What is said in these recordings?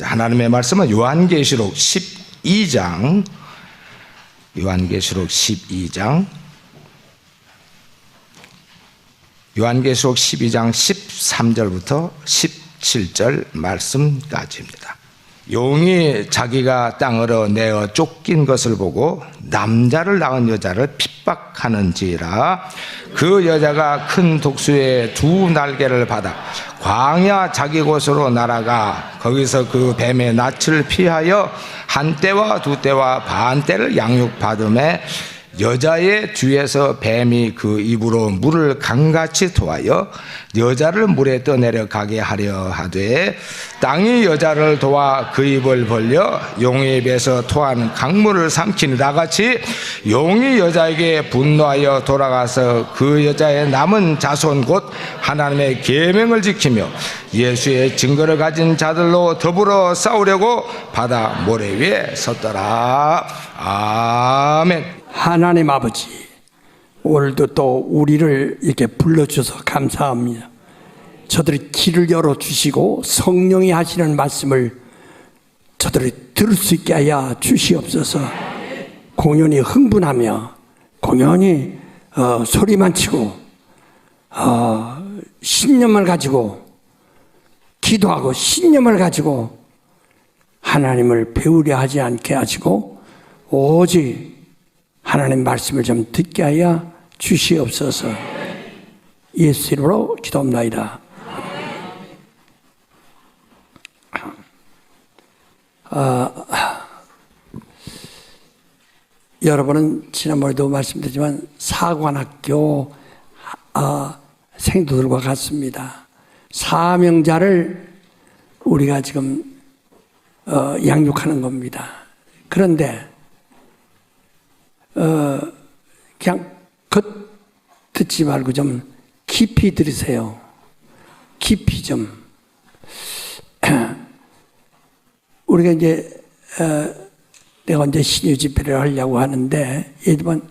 하나님의 말씀은 요한계시록 12장, 요한계시록 12장 13절부터 17절 말씀까지입니다. 용이 자기가 땅으로 내어 쫓긴 것을 보고 남자를 낳은 여자를 핍박하는지라. 그 여자가 큰 독수리의 두 날개를 받아 광야 자기 곳으로 날아가 거기서 그 뱀의 낯을 피하여 한 때와 두 때와 반 때를 양육받음에 여자의 뒤에서 뱀이 그 입으로 물을 강같이 토하여 여자를 물에 떠내려 가게 하려 하되 땅이 여자를 도와 그 입을 벌려 용의 입에서 토한 강물을 삼키니라 같이 용이 여자에게 분노하여 돌아가서 그 여자의 남은 자손 곧 하나님의 계명을 지키며 예수의 증거를 가진 자들로 더불어 싸우려고 바다 모래 위에 섰더라. 아멘. 하나님 아버지, 오늘도 또 우리를 이렇게 불러주셔서 감사합니다. 저들이 길을 열어주시고 성령이 하시는 말씀을 저들이 들을 수 있게 하여 주시옵소서. 공연히 흥분하며 공연히 소리만 치고 신념을 가지고 기도하고 신념을 가지고 하나님을 배우려 하지 않게 하시고 오직 하나님 말씀을 좀 듣게 하여 주시옵소서. 예수 이름으로 기도합니다. 여러분은 지난번에도 말씀드렸지만 사관학교 생도들과 같습니다. 사명자를 우리가 지금 양육하는 겁니다. 그런데 그냥 듣지 말고 좀 깊이 들으세요. 깊이 좀. 우리가 이제 내가 언제 신유 집회를 하려고 하는데 예전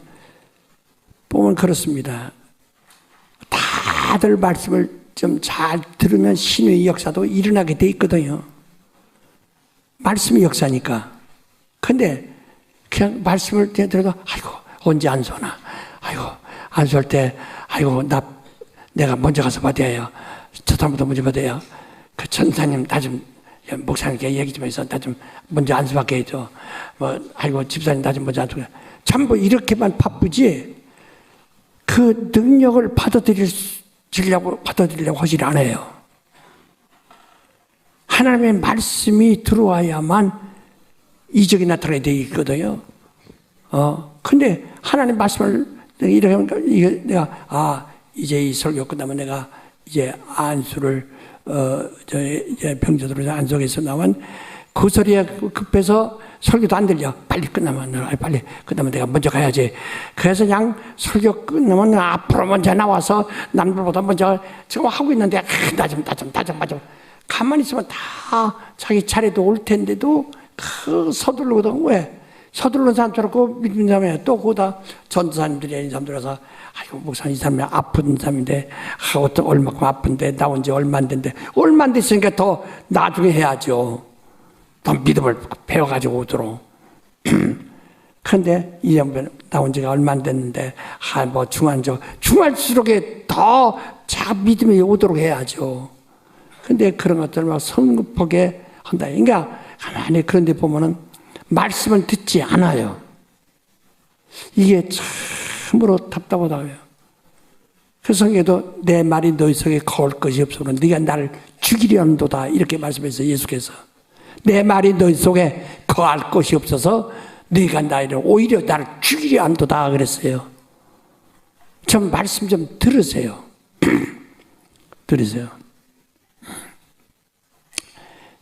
보면 그렇습니다. 다들 말씀을 좀 잘 들으면 신유의 역사도 일어나게 돼 있거든요. 말씀이 역사니까. 근데 그냥 말씀을 들어도 아이고 언제 안 쏘나, 아이고 안 쏠 때 아이고 내가 먼저 가서 받아요. 저 사람부터 먼저 받아요. 그 전사님 나 좀 목사님께 얘기 좀 해서 나 좀 먼저 안수받게 해줘. 뭐 아이고 집사님 나 좀 먼저 안수받게. 전부 이렇게만 바쁘지 그 능력을 받아들이려고 하질 않아요. 하나님의 말씀이 들어와야만 이적이 나타나게 되어 있거든요. 근데 하나님 말씀을 이렇게 하니까 내가 이제 이 설교 끝나면 내가 이제 안수를 이제 병자들로 안속에서 나온 그 소리에 급해서 설교도 안 들려. 빨리 끝나면 내가 먼저 가야지. 그래서 그냥 설교 끝나면 앞으로 먼저 나와서 남들보다 먼저 지금 하고 있는데 나 좀 가만히 있으면 다 자기 차례도 올 텐데도 서두르거든. 왜? 서두르는 사람처럼 그 믿는 사람이야. 또 거기다 전도사님들이 아닌 사람들 와서 아이고 목사님 이 사람이 아픈 사람인데 어떤 얼마큼 아픈데 나온 지 얼마 안 됐는데 얼마 안 됐으니까 더 나중에 해야죠. 더 믿음을 배워가지고 오도록. 그런데 이 양반 나온 지가 얼마 안 됐는데 뭐 중할수록에 더 자 믿음이 오도록 해야죠. 근데 그런 것들을 막 성급하게 한다. 그러니까 가만히 그런 데 보면은 말씀을 듣지 않아요. 이게 참으로 답답하다고요. 그 성경에도 내 말이 너희 속에 거울 것이 없으면 네가 나를 죽이려 한도다 이렇게 말씀했어요. 예수께서. 내 말이 너희 속에 거할 것이 없어서 네가 나를 오히려 나를 죽이려 한도다 그랬어요. 좀 말씀 좀 들으세요. 들으세요.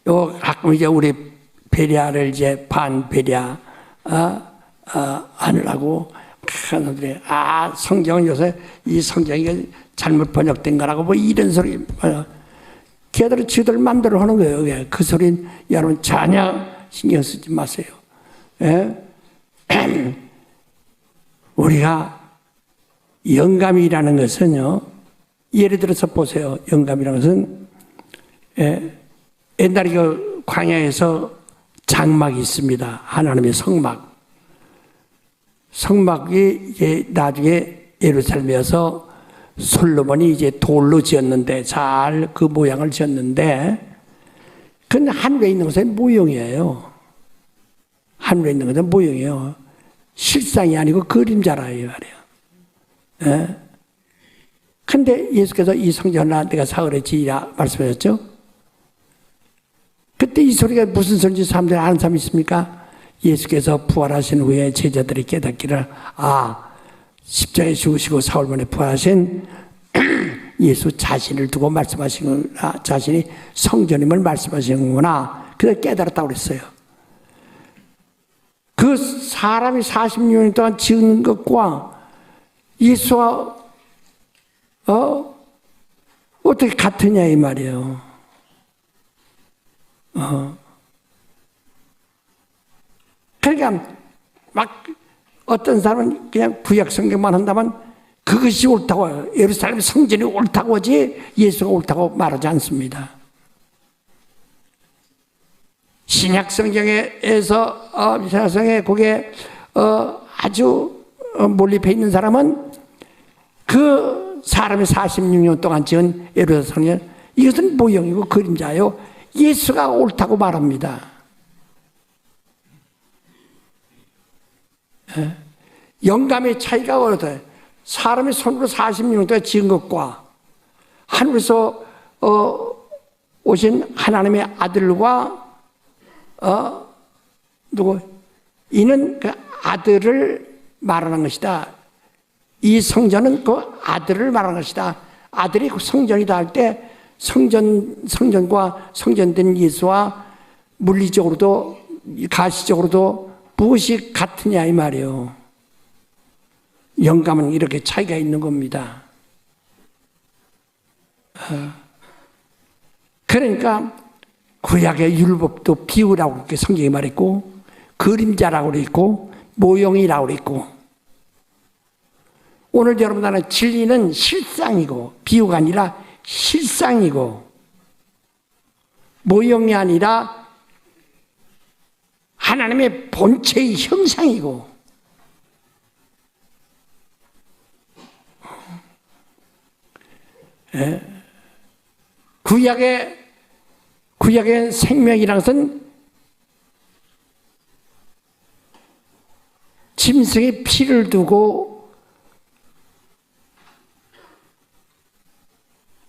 요 가끔 이제 우리 베랴를 이제 반베랴 하느라고 사람들이 성경은 요새 이 성경이 잘못 번역된 거라고 뭐 이런 소리 걔들은 지들 마음대로 하는 거예요. 그 소리는 여러분 전혀 신경 쓰지 마세요. 예? 우리가 영감이라는 것은요, 예를 들어서 보세요. 영감이라는 것은 옛날에 광야에서 장막이 있습니다. 하나님의 성막. 성막이 이제 나중에 예루살렘에서 솔로몬이 이제 돌로 지었는데, 잘 그 모양을 지었는데, 그건 하늘에 있는 것은 모형이에요. 하늘에 있는 것은 모형이에요. 실상이 아니고 그림자라요, 말이에요. 예? 근데 예수께서 이 성전을 내가 사흘에 지으라 말씀하셨죠? 그때 이 소리가 무슨 소리인지 사람들이 아는 사람이 있습니까? 예수께서 부활하신 후에 제자들이 깨닫기를, 십자가에 죽으시고 사흘 만에 부활하신 예수 자신을 두고 말씀하시는구나, 자신이 성전임을 말씀하시는구나, 그래서 깨달았다고 그랬어요. 그 사람이 46년 동안 지은 것과 예수와 어떻게 같으냐 이 말이에요. 그러니까 막 어떤 사람은 그냥 구약 성경만 한다면 그것이 옳다고, 예루살렘 성전이 옳다고 하지 예수가 옳다고 말하지 않습니다. 신약 성경에서 신약 성경에 거기에 아주 몰입해 있는 사람은 그 사람이 46년 동안 지은 예루살렘 성전, 이것은 모형이고 그림자요, 예수가 옳다고 말합니다. 영감의 차이가 어떠해요? 사람이 손으로 46년 동안 지은 것과 하늘에서 오신 하나님의 아들과 이는 그 아들을 말하는 것이다. 이 성전은 그 아들을 말하는 것이다. 아들이 그 성전이다 할 때 성전과 성전된 예수와 물리적으로도 가시적으로도 무엇이 같으냐 이 말이에요. 영감은 이렇게 차이가 있는 겁니다. 그러니까 구약의 율법도 비유라고 이렇게 성경이 말했고, 그림자라고 그랬고, 모형이라고 그랬고, 오늘 여러분 안에 진리는 실상이고, 비유가 아니라 실상이고, 모형이 아니라 하나님의 본체의 형상이고, 구약의 생명이라는 것은 짐승의 피를 두고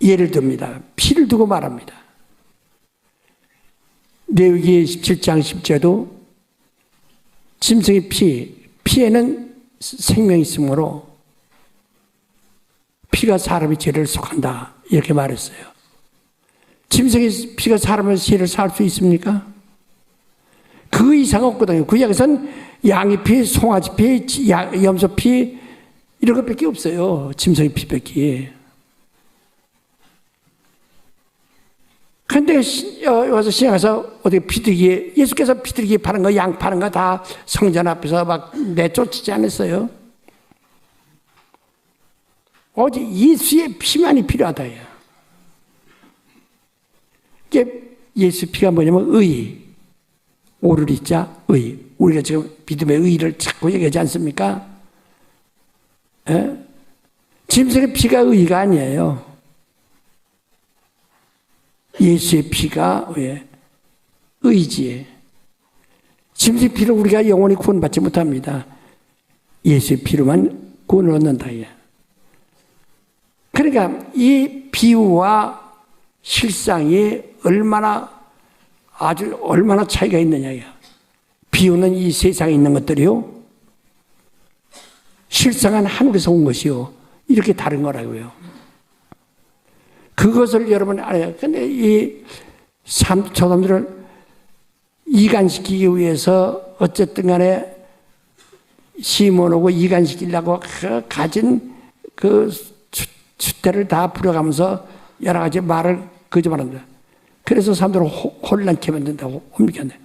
예를 듭니다. 피를 두고 말합니다. 레위기 17장 10절도 짐승의 피에는 생명이 있으므로 피가 사람의 죄를 속한다, 이렇게 말했어요. 짐승의 피가 사람의 죄를 살 수 있습니까? 그 이상 없거든요. 구약에서는 양의 피, 송아지 피, 염소 피, 이런 것밖에 없어요. 짐승의 피밖에. 그런데 와서 시장에서 어떻게 비둘기, 예수께서 비둘기 파는 거, 양 파는 거 다 성전 앞에서 막 내쫓지 않았어요. 오직 예수의 피만이 필요하다. 이게 예수 피가 뭐냐면 의, 오르리자 의. 우리가 지금 믿음의 의를 자꾸 얘기하지 않습니까? 짐승의 피가 의가 아니에요. 예수의 피가 왜? 의지. 짐승의 피로 우리가 영원히 구원받지 못합니다. 예수의 피로만 구원을 얻는다. 그러니까 이 비유와 실상이 얼마나 차이가 있느냐. 비유는 이 세상에 있는 것들이요, 실상은 하늘에서 온 것이요, 이렇게 다른 거라고요. 그것을 여러분 알아요. 근데 이 사람들을 이간시키기 위해서 어쨌든 간에 시몬하고 이간시키려고 가진 그 주태를 다 부려가면서 여러 가지 말을 거짓말한다. 그래서 사람들을 혼란케 만든다고 옮겼네.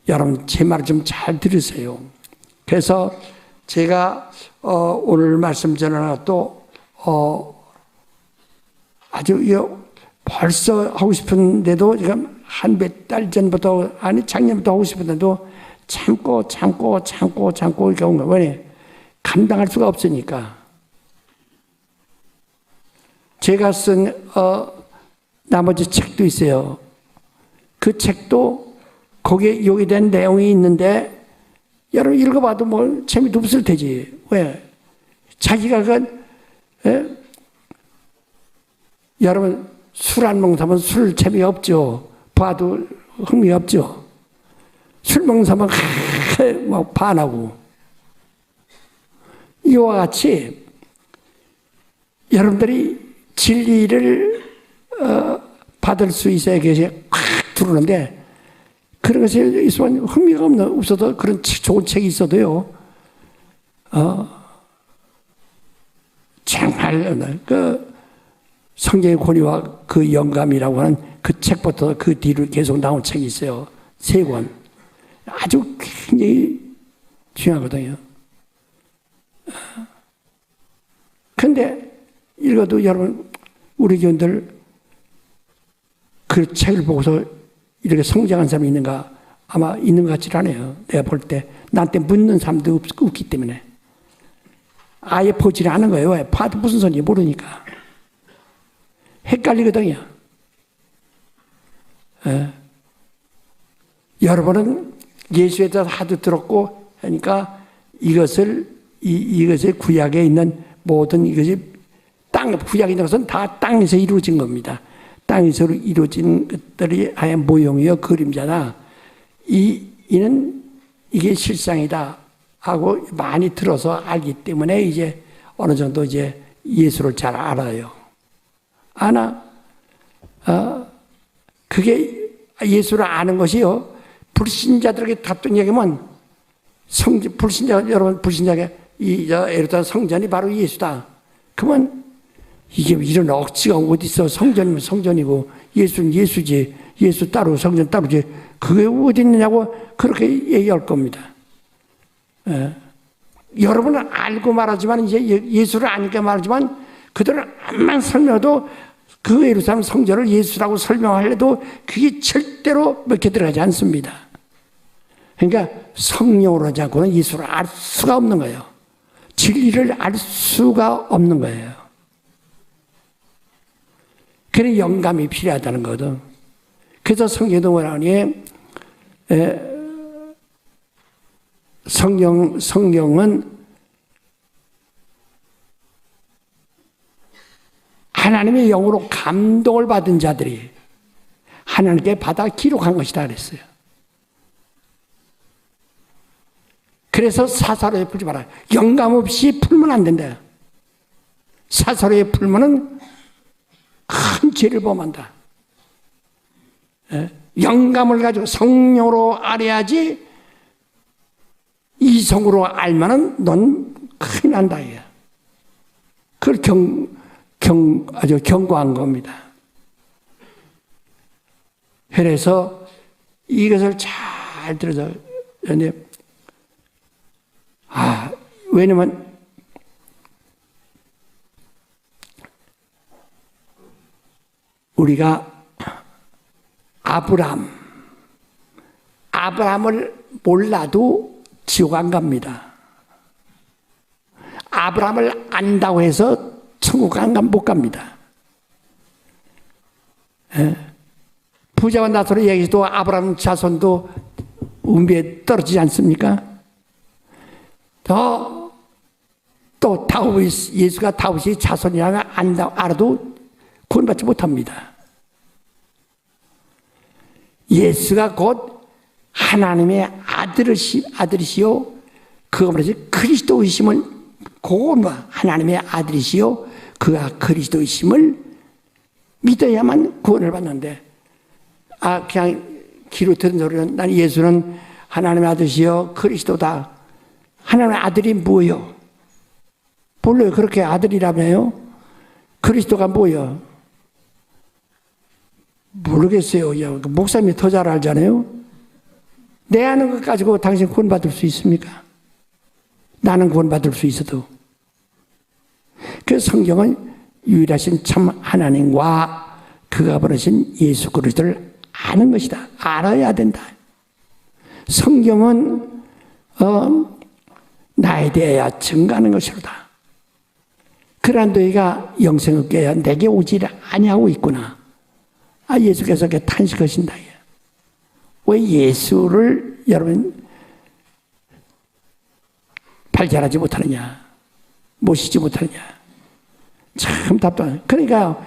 여러분 제 말을 좀 잘 들으세요. 그래서 제가 오늘 말씀 전하나 또 아주 벌써 하고 싶은데도 지금 한 몇 달 전부터, 아니 작년부터 하고 싶었는데도 참고 이렇게 온 거예요. 왜? 감당할 수가 없으니까. 제가 쓴 나머지 책도 있어요. 그 책도 거기에 요기된 내용이 있는데 여러분 읽어봐도 뭐 재미도 없을 테지. 왜? 자기가 여러분 술 안 먹는 사람은 술 재미없죠. 봐도 흥미없죠. 술 먹는 사람은 막 반하고. 이와 같이 여러분들이 진리를 받을 수 있어야 그것이 확 들어오는데 그런 것에 있으면 흥미가 없어도 그런 좋은 책이 있어도요. 정말 성경의 권위와 그 영감이라고 하는 그 책부터 그 뒤로 계속 나온 책이 있어요. 3권. 아주 굉장히 중요하거든요. 근데 읽어도 여러분 우리 교인들 그 책을 보고서 이렇게 성장한 사람이 있는가? 아마 있는 것 같지 않아요. 내가 볼 때 나한테 묻는 사람도 없기 때문에 아예 보지를 않은 거예요. 왜? 봐도 무슨 소리인지 모르니까 헷갈리거든요. 여러분은 예수에 대해서 하도 들었고 하니까 이것의 구약에 있는 모든 이것이 구약에 있는 것은 다 땅에서 이루어진 겁니다. 땅에서 이루어진 것들이 아예 모형이요 그림자다. 이는 이게 실상이다 하고 많이 들어서 알기 때문에 이제 어느 정도 이제 예수를 잘 알아요. 그게 예수를 아는 것이요. 불신자들에게 답변 얘기하면 불신자에게 예를 들어 성전이 바로 예수다. 그러면 이게 이런 억지가 어디 있어? 성전이면 성전이고 예수는 예수지. 예수 따로 성전 따로지. 그게 어디 있느냐고 그렇게 얘기할 겁니다. 여러분은 알고 말하지만 이제 예수를 아니까 말하지만 그들은 암만 설명해도 그 예루살렘 성전을 예수라고 설명하려도 그게 절대로 먹혀 들어가지 않습니다. 그러니까 성령으로 하지 않고는 예수를 알 수가 없는 거예요. 진리를 알 수가 없는 거예요. 그래서 영감이 필요하다는 거거든. 그래서 성경도 뭐라니 성경은 하나님의 영으로 감동을 받은 자들이 하나님께 받아 기록한 것이다 그랬어요. 그래서 사사로에 풀지 마라. 영감 없이 풀면 안 된다. 사사로에 풀면은 큰 죄를 범한다. 영감을 가지고 성령으로 알아야지 이성으로 알면은 넌 큰일 난다. 그걸 아주 경고한 겁니다. 그래서 이것을 잘 들어서, 왜냐면, 우리가 아브라함을 몰라도 지옥 안 갑니다. 아브라함을 안다고 해서 천국 못 갑니다. 부자와 나사로 얘기해도 아브라함 자손도 운비에 떨어지지 않습니까? 또 예수가 다윗의 자손이라고 알아도 구원받지 못합니다. 예수가 곧 하나님의 아들이시요 그가 말해서 그리스도이심을 하나님의 아들이시요 그가 그리스도이심을 믿어야만 구원을 받는데 그냥 귀로 들은 소리는 난 예수는 하나님의 아들이시요 그리스도다. 하나님의 아들이 뭐예요? 몰라요. 그렇게 아들이라며요? 그리스도가 뭐예요? 모르겠어요. 목사님이 더 잘 알잖아요. 내 아는 것 가지고 당신 구원받을 수 있습니까? 나는 구원받을 수 있어도. 그 성경은 유일하신 참 하나님과 그가 보내신 예수 그리스도를 아는 것이다. 알아야 된다. 성경은 나에 대하여 증거하는 것이로다. 그러한 너희가 영생을 깨야 내게 오지 아니하고 있구나. 예수께서 이렇게 탄식하신다. 왜 예수를 여러분 발견하지 못하느냐, 모시지 못하느냐. 참 답답한. 그러니까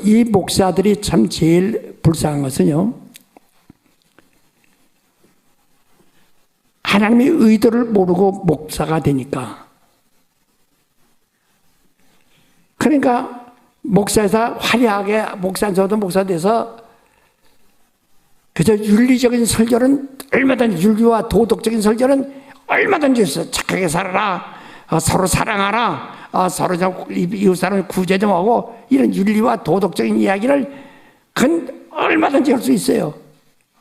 이 목사들이 참 제일 불쌍한 것은요, 하나님의 의도를 모르고 목사가 되니까. 그러니까 목사에서 화려하게 목사에서도 목사 돼서 그저 윤리적인 설교는 얼마든지, 윤리와 도덕적인 설교는 얼마든지 있어. 착하게 살아라, 서로 사랑하라, 서로 이웃 사람을 구제 좀 하고, 이런 윤리와 도덕적인 이야기를 그건 얼마든지 할 수 있어요.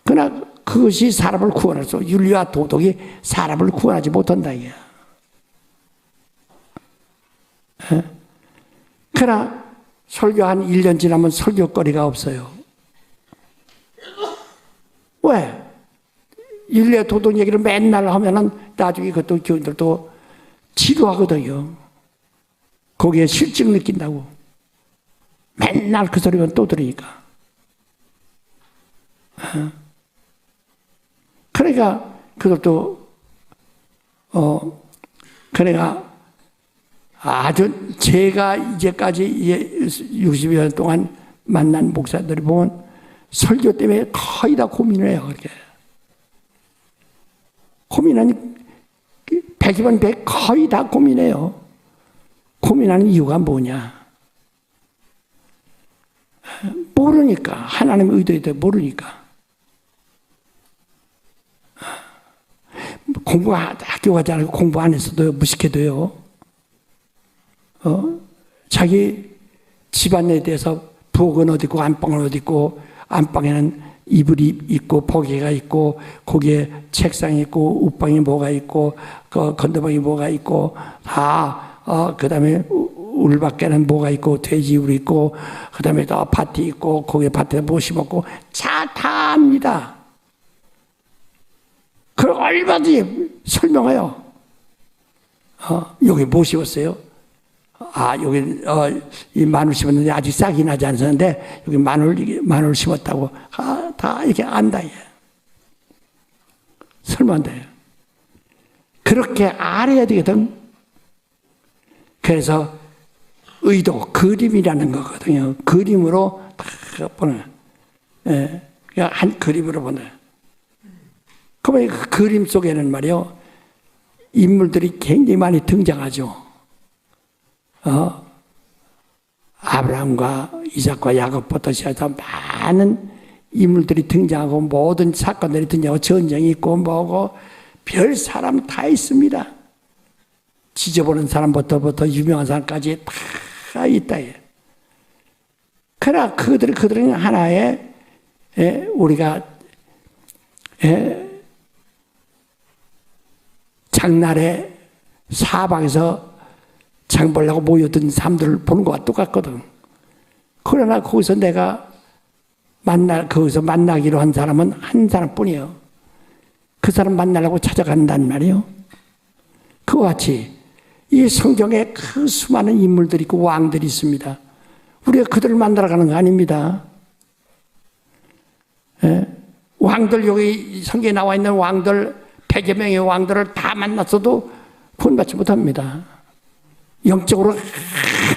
그러나 그것이 사람을 구원할 수, 윤리와 도덕이 사람을 구원하지 못한다 이게. 그러나 설교 한 1년 지나면 설교거리가 없어요. 왜? 윤리와 도덕 얘기를 맨날 하면은 나중에 그것도 교인들도 지루하거든요. 거기에 실증 느낀다고. 맨날 그 소리만 또 들으니까. 그러니까 그것도 그러니까 아주 제가 이제까지 60여 년 동안 만난 목사들이 보면 설교 때문에 거의 다 고민을 해요. 그렇게 고민하니 100이면 100 거의 다 고민해요. 고민하는 이유가 뭐냐? 모르니까. 하나님의 의도에 대해 모르니까. 학교 가지 않고 공부 안 했어도 무식해도요. 자기 집안에 대해서 부엌은 어디 있고 안방은 어디 있고, 안방에는 이불이 있고 포개가 있고 거기에 책상이 있고 웃방이 뭐가 있고 그 건너방이 뭐가 있고 다 그 다음에 울 밖에는 뭐가 있고 돼지우리 있고 그 다음에 또 밭이 있고 거기에 밭에 뭐 심었고 다 압니다. 그걸 얼마든지 설명해요. 여기 뭐 심었어요? 여기 이 마늘 심었는데 아직 싹이 나지 않았는데 여기 마늘 심었다고 다 이렇게 안다. 설마 안 돼요. 그렇게 알아야 되거든. 그래서 의도, 그림이라는 거거든요. 그림으로 다 보는. 한 그림으로 보는. 그러면 그 그림 속에는 말이요, 인물들이 굉장히 많이 등장하죠. 아브라함과 이삭과 야곱부터 시작해서 많은 인물들이 등장하고 모든 사건들이 등장하고 전쟁이 있고 뭐고 별 사람 다 있습니다. 지져보는 사람부터 유명한 사람까지 다 있다. 그러나 그들은 하나의 우리가 장날에 사방에서 장 보려고 모여든 사람들을 보는 것과 똑같거든. 그러나 거기서 거기서 만나기로 한 사람은 한 사람뿐이에요. 그 사람 만나려고 찾아간단 말이에요. 그와 같이 이 성경에 그 수많은 인물들이 있고 왕들이 있습니다. 우리가 그들을 만나러 가는 거 아닙니다. 왕들, 여기 성경에 나와 있는 왕들 100여 명의 왕들을 다 만났어도 구원받지 못합니다. 영적으로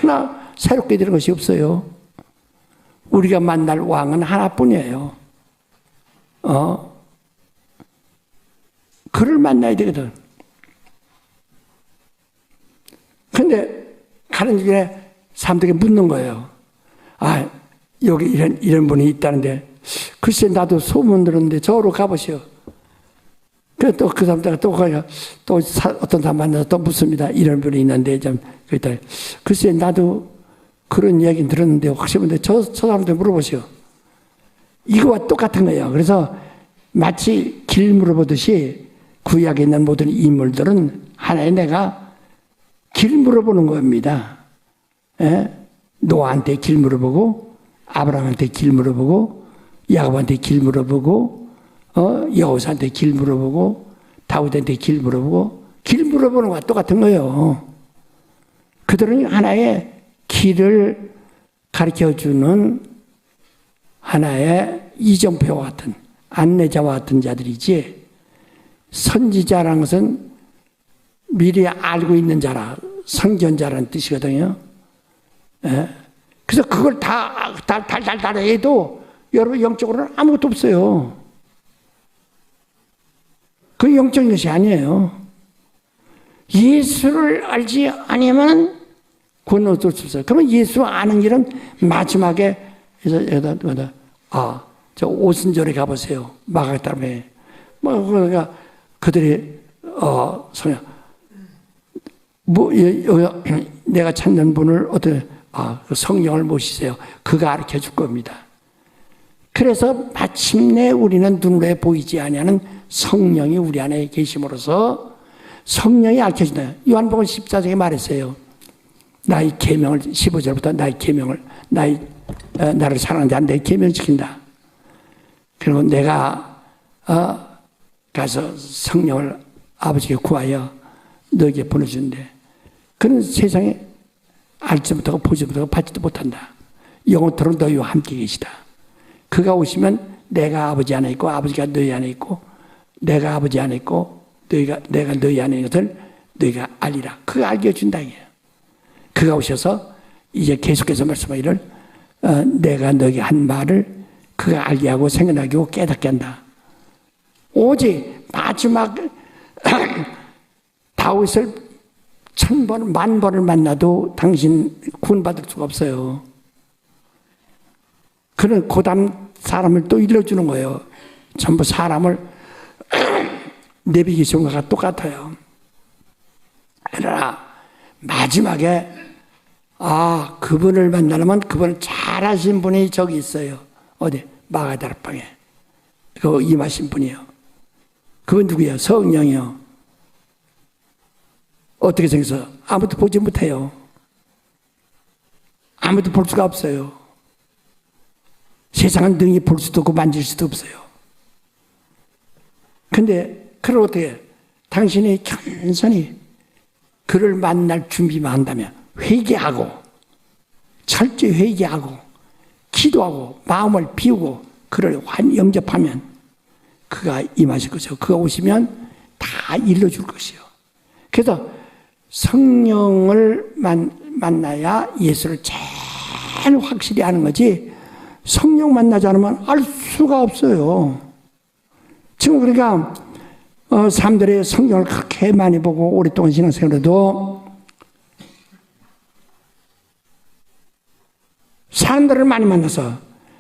하나 새롭게 되는 것이 없어요. 우리가 만날 왕은 하나뿐이에요. 그를 만나야 되거든. 근데 가는 길에 사람들에게 묻는 거예요. 여기 이런 분이 있다는데, 글쎄 나도 소문 들었는데 저로 가보시오. 그래서 또 그 사람들 또 어떤 사람 만나서 또 묻습니다. 이런 분이 있는데 글쎄 나도 그런 이야기 들었는데 혹시 근데 저 사람한테 물어보시오. 이거와 똑같은 거예요. 그래서 마치 길 물어보듯이 구약에 있는 모든 인물들은 하나의 내가 길 물어보는 겁니다. 노아한테 길 물어보고 아브라함한테 길 물어보고 야곱한테 길 물어보고, 여호사한테 길 물어보고, 다윗한테 길 물어보고, 길 물어보는 것과 똑같은 거예요. 그들은 하나의 길을 가르쳐주는 하나의 이정표와 같은, 안내자와 같은 자들이지, 선지자라는 것은 미리 알고 있는 자라, 선견자라는 뜻이거든요. 예? 그래서 그걸 다 해도 여러분 영적으로는 아무것도 없어요. 그 영적인 것이 아니에요. 예수를 알지 아니면 구원 얻을 수 없어요. 그러면 예수 아는 길은 마지막에 저 오순절에 가보세요. 마가다락방에. 그러니까 그들이 내가 찾는 분을 어떻게 성령을 모시세요. 그가 가르쳐 줄 겁니다. 그래서 마침내 우리는 눈에 보이지 아니하는 성령이 우리 안에 계심으로써 성령이 가르쳐준다. 요한복음 14장에 말했어요. 나의 계명을 15절부터 나의 계명을 나를 사랑하는 자는 내 계명을 지킨다. 그리고 내가 가서 성령을 아버지께 구하여 너에게 보내주는데 그는 세상에 알지 못하고 보지 못하고 받지도 못한다. 영원토록 너희와 함께 계시다. 그가 오시면 내가 아버지 안에 있고 아버지가 너희 안에 있고 내가 아버지 안에 있고 내가 너희 안에 있는 것을 너희가 알리라. 그가 알게 해준다. 그가 오셔서 이제 계속해서 말씀하기를 내가 너에게 한 말을 그가 알게 하고 생각나게 하고 깨닫게 한다. 오직 마지막 다윗을 1000번, 10,000번을 만나도 당신 구원받을 수가 없어요. 그는 고담 사람을 또 일러주는 거예요. 전부 사람을 내비게이션과 똑같아요. 그러나 마지막에 그분을 만나려면 그분을 잘 아신 분이 저기 있어요. 어디? 마가다락방에. 그 임하신 분이요. 그분 누구예요? 성령이요. 어떻게 생겨서? 아무도 보지 못해요. 아무도 볼 수가 없어요. 세상은 능히 볼 수도 없고 만질 수도 없어요. 근데 그걸 어떻게 당신이 겸손히 그를 만날 준비만 한다면 회개하고 철저히 회개하고 기도하고 마음을 비우고 그를 영접하면 그가 임하실 것이요. 그가 오시면 다 일러줄 것이요. 그래서 성령을 만나야 예수를 제일 확실히 아는 거지 성령 만나지 않으면 알 수가 없어요. 지금 그러니까 사람들이 성경을 그렇게 많이 보고 오랫동안 신앙생활해도 사람들을 많이 만나서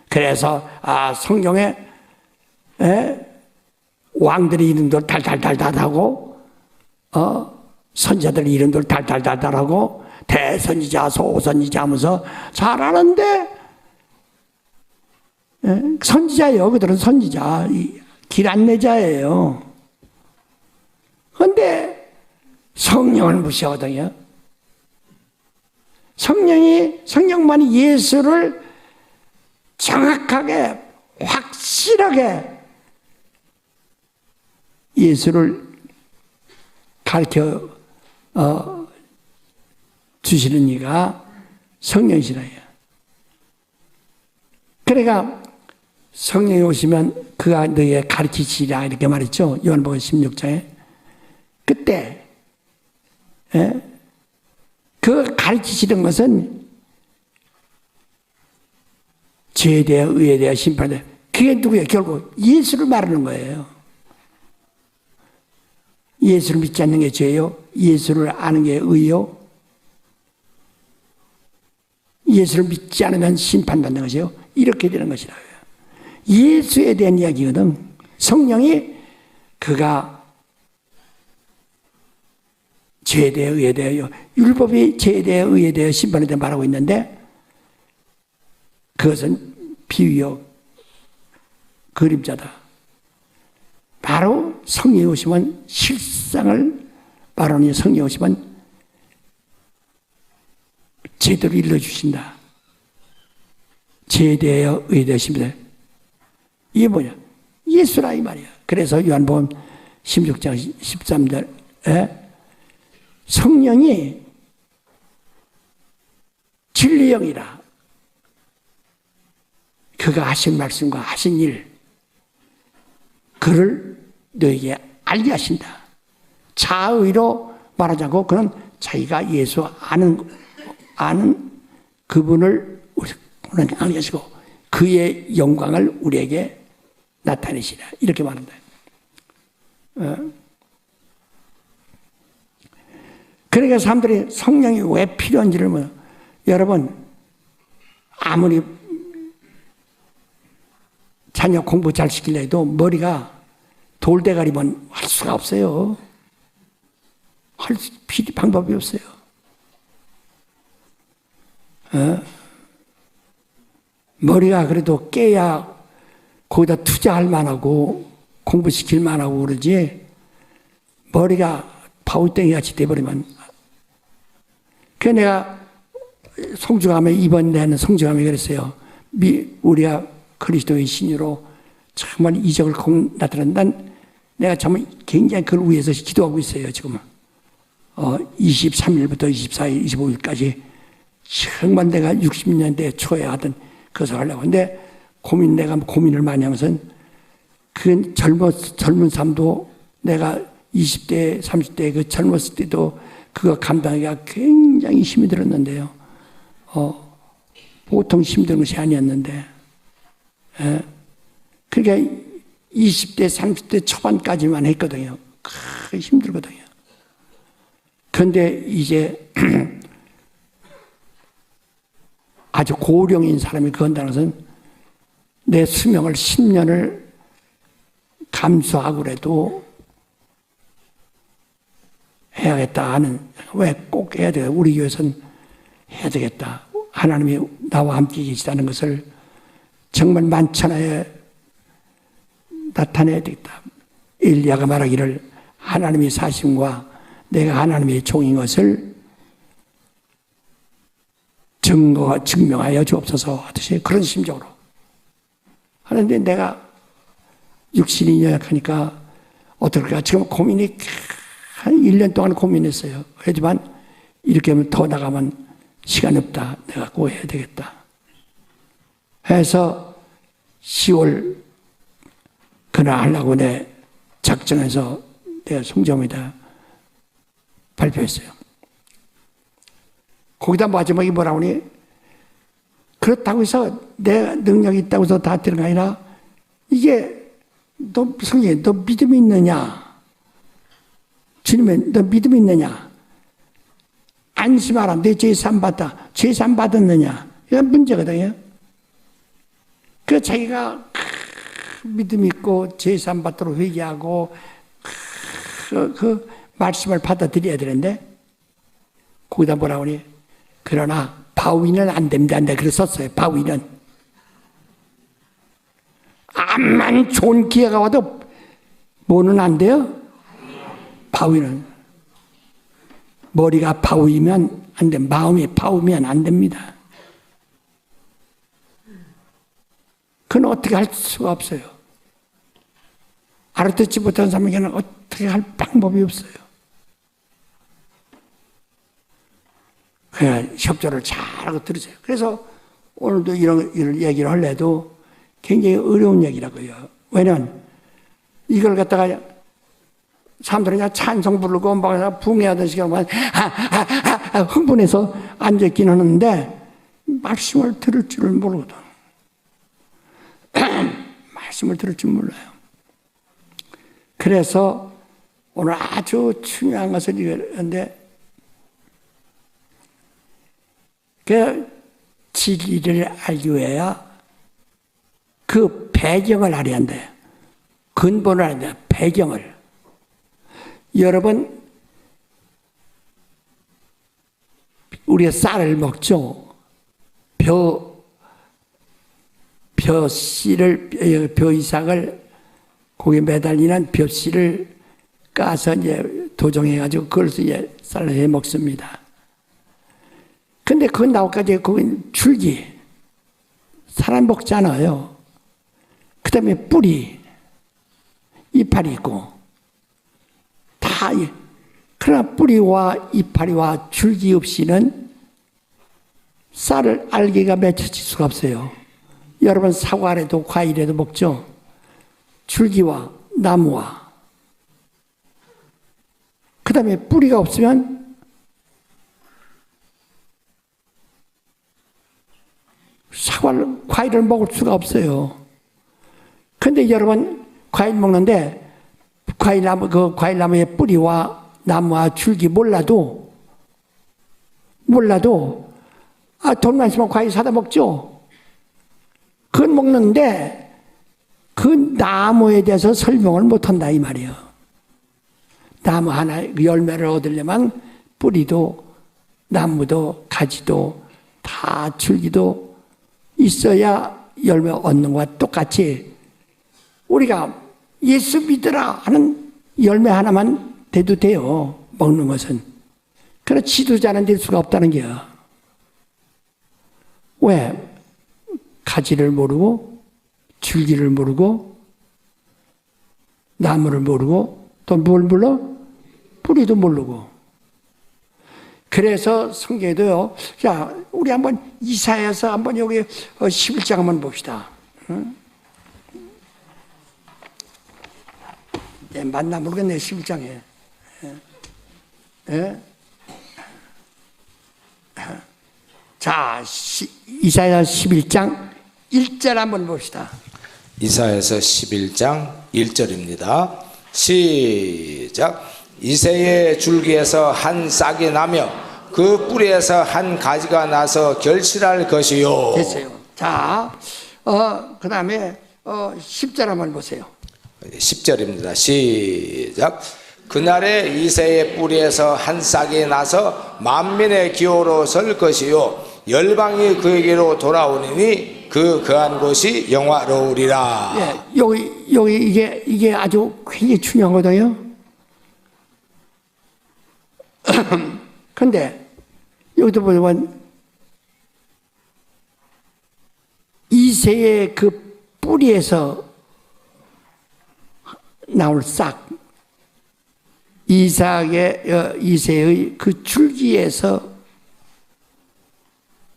그래서 성경에 왕들의 이름들 달달달달하고 선지자들 이름들 달달달달하고 대선지자 소선지자 하면서 잘하는데 선지자예요. 그들은 선지자 길 안내자예요. 그런데 성령을 무시하거든요. 성령만이 예수를 정확하게 확실하게 예수를 가르쳐 주시는 이가 성령이시라요. 그러니까 성령이 오시면 그가 너희에 가르치시리라 이렇게 말했죠. 요한복음 16장에. 그때 그 가르치시는 것은 죄에 대해 의에 대해 심판에 대해 그게 누구예요? 결국 예수를 말하는 거예요. 예수를 믿지 않는 게 죄요? 예수를 아는 게 의요? 예수를 믿지 않으면 심판받는 것이요? 이렇게 되는 것이라고요. 예수에 대한 이야기거든. 성령이 그가 죄에 대해 의에 대하여 율법이 죄에 대해 의에 대해 심판에 대해 말하고 있는데 그것은 비유요 그림자다. 바로 성령이 오시면 실상을 말하니 성령이 오시면 제대로 일러주신다. 죄에 대하여 의에 대해 심판에 이게 뭐냐? 예수라 이 말이야. 그래서 요한복음 16장 13절에 성령이 진리 영이라. 그가 하신 말씀과 하신 일, 그를 너에게 알게 하신다. 자의로 말하자고 그는 자기가 예수 아는 그분을 우리에게 알게 하시고 그의 영광을 우리에게 나타내시라. 이렇게 말한다. 그러니까 사람들이 성령이 왜 필요한지를 뭐, 여러분 아무리 자녀 공부 잘 시키려 해도 머리가 돌대가리만 할 수가 없어요. 할 방법이 없어요. 머리가 그래도 깨야 거기다 투자할 만하고 공부시킬 만하고 그러지, 머리가 바울땡이 같이 돼버리면. 그래서 내가 성주감에 이번 내는 성주감에 그랬어요. 우리가 그리스도의 신유로 정말 이적을 나타낸다. 내가 정말 굉장히 그걸 위해서 기도하고 있어요. 지금은 23일부터 24일, 25일까지 정말 내가 60년대 초에 하던 그것을 하려고. 근데 내가 고민을 많이 하면서 그 젊은 삶도 내가 20대, 30대 그 젊었을 때도 그거 감당하기가 굉장히 힘이 들었는데요. 보통 힘든 것이 아니었는데. 그러니까 20대, 30대 초반까지만 했거든요. 힘들거든요. 그런데 이제 아주 고령인 사람이 그거 한다는 것은 내 수명을 10년을 감수하고라도 해야겠다 하는, 왜 꼭 해야 돼요? 우리 교회에서는 해야 되겠다. 하나님이 나와 함께 계시다는 것을 정말 만천하에 나타내야 되겠다. 엘리야가 말하기를 하나님의 사심과 내가 하나님의 종인 것을 증명하여 주옵소서 하듯이 그런 심정으로 하는데, 내가 육신이 연약하니까 어떨까 지금 고민이 한 1년 동안 고민했어요. 하지만 이렇게 하면 더 나가면 시간이 없다. 내가 꼭 해야 되겠다 해서 10월 그날 하려고 내 작정해서 내가 성점에다 발표했어요. 거기다 마지막에 뭐라고 하니, 그렇다고 해서 내 능력이 있다고 해서 다 되는 게 아니라, 이게 성령님 너 믿음이 있느냐, 주님에 너 믿음이 있느냐, 안심하라 내 죄산 받다, 죄산 받았느냐, 이건 문제거든요. 그 자기가 믿음이 있고 죄산 받도록 회개하고 그 말씀을 받아들여야 되는데, 거기다 뭐라고 하니, 그러나 바위는 안 됩니다. 내가 그래서 썼어요. 바위는 암만 좋은 기회가 와도 뭐는 안 돼요? 바위는 머리가 바위면 안 돼. 마음이 바위면 안 됩니다. 그건 어떻게 할 수가 없어요. 알아듣지 못한 사람에게는 어떻게 할 방법이 없어요. 그냥 협조를 잘하고 들으세요. 그래서 오늘도 이런 얘기를 하려도 굉장히 어려운 얘기라고요. 왜냐면 이걸 갖다가 사람들이 그냥 찬송 부르고 막 붕해하던 시간만 흥분해서 앉아있긴 하는데 말씀을 들을 줄을 모르거든. 말씀을 들을 줄 몰라요. 그래서 오늘 아주 중요한 것을 이거는데, 그 진리를 알기 위해야 그 배경을 알아야 한대. 근본을 알아야 돼. 배경을. 여러분, 우리가 쌀을 먹죠. 벼 이삭을 거기에 매달리는 벼씨를 까서 이제 도정해가지고 그걸 이제 쌀을 해 먹습니다. 근데 그 나뭇가지에 거긴 줄기. 사람 먹잖아요. 그 다음에 뿌리, 이파리 있고, 다, 그러나 뿌리와 이파리와 줄기 없이는 쌀을 알개가 맺혀질 수가 없어요. 여러분 사과라도 과일에도 먹죠. 줄기와 나무와 그 다음에 뿌리가 없으면 과일을 먹을 수가 없어요. 그런데 여러분 과일 먹는데 과일나무의 뿌리와 나무와 줄기 몰라도 돈만 있으면 과일 사다 먹죠. 그건 먹는데 그 나무에 대해서 설명을 못한다 이 말이에요. 나무 하나 열매를 얻으려면 뿌리도 나무도 가지도 다 줄기도 있어야 열매 얻는 것과 똑같이 우리가 예수 믿으라 하는 열매 하나만 돼도 돼요. 먹는 것은. 그러나 지도자는 될 수가 없다는 게요. 왜? 가지를 모르고 줄기를 모르고 나무를 모르고 또 뭘 몰라? 뿌리도 모르고. 그래서 성경에도요. 자, 우리 한번 이사야서 한번 여기 11장 한번 봅시다. 응? 예, 맞나 모르겠네 11장에. 예? 자, 이사야 11장 1절 한번 봅시다. 이사야서 11장 1절입니다. 시작. 이새의 줄기에서 한 싹이 나며 그 뿌리에서 한 가지가 나서 결실할 것이요. 됐어요. 자, 그 다음에 10절 한번 보세요. 10절입니다. 시작. 그날에 이새의 뿌리에서 한 싹이 나서 만민의 기호로 설 것이요 열방이 그에게로 돌아오리니 그한 곳이 영화로우리라. 예, 여기 이게 아주 굉장히 중요하거든요. 근데 여기도 보면 이새의 그 뿌리에서 나올 싹, 이새의 그 줄기에서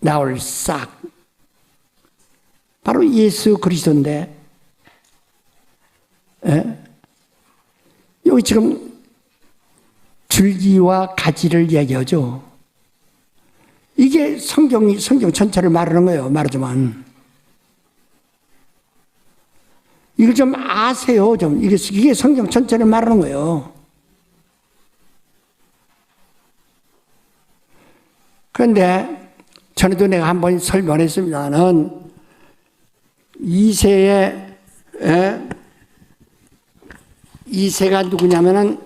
나올 싹, 바로 예수 그리스도인데, 여기 지금 줄기와 가지를 얘기하죠. 이게 성경 전체를 말하는 거예요. 말하자면. 이걸 좀 아세요. 좀 이게 성경 전체를 말하는 거예요. 그런데 전에도 내가 한번 설명했습니다는 이새가 누구냐면은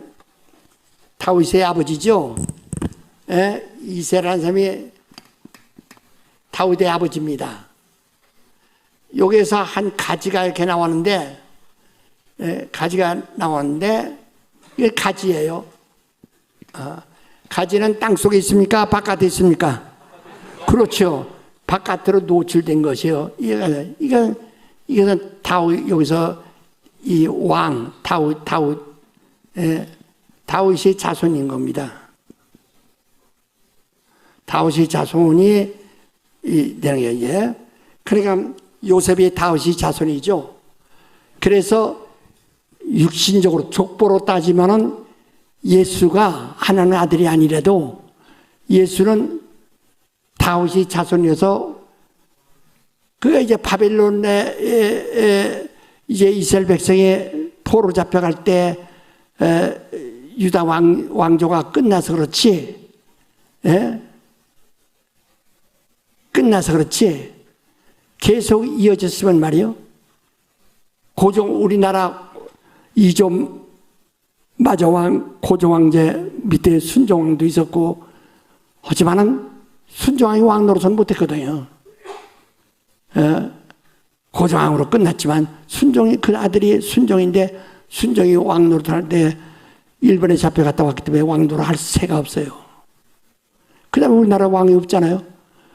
다윗의 아버지죠. 이새라는 사람이 다윗의 아버지입니다. 여기에서 한 가지가 이렇게 나왔는데, 이게 가지예요. 가지는 땅 속에 있습니까? 바깥에 있습니까? 그렇죠. 바깥으로 노출된 것이요. 이거는 다윗, 여기서 이 왕, 다윗의 자손인 겁니다. 다윗의 자손이 되는 게, 그러니까 요셉이 다윗의 자손이죠. 그래서 육신적으로 족보로 따지면은 예수가 하나님의 아들이 아니라도 예수는 다윗의 자손이어서 그가 이제 바벨론에 이제 이스라엘 백성이 포로 잡혀갈 때 유다 왕조가 끝나서 그렇지, 끝나서 그렇지 계속 이어졌으면 말이요. 우리나라 이좀 마저왕, 고종왕제 밑에 순종왕도 있었고, 하지만은 순종왕이 왕 노릇은 못했거든요. 고종왕으로 끝났지만 그 아들이 순종인데 순종이 왕 노릇할 때 일본에 잡혀갔다 왔기 때문에 왕 노릇 할 새가 없어요. 그 다음에 우리나라 왕이 없잖아요.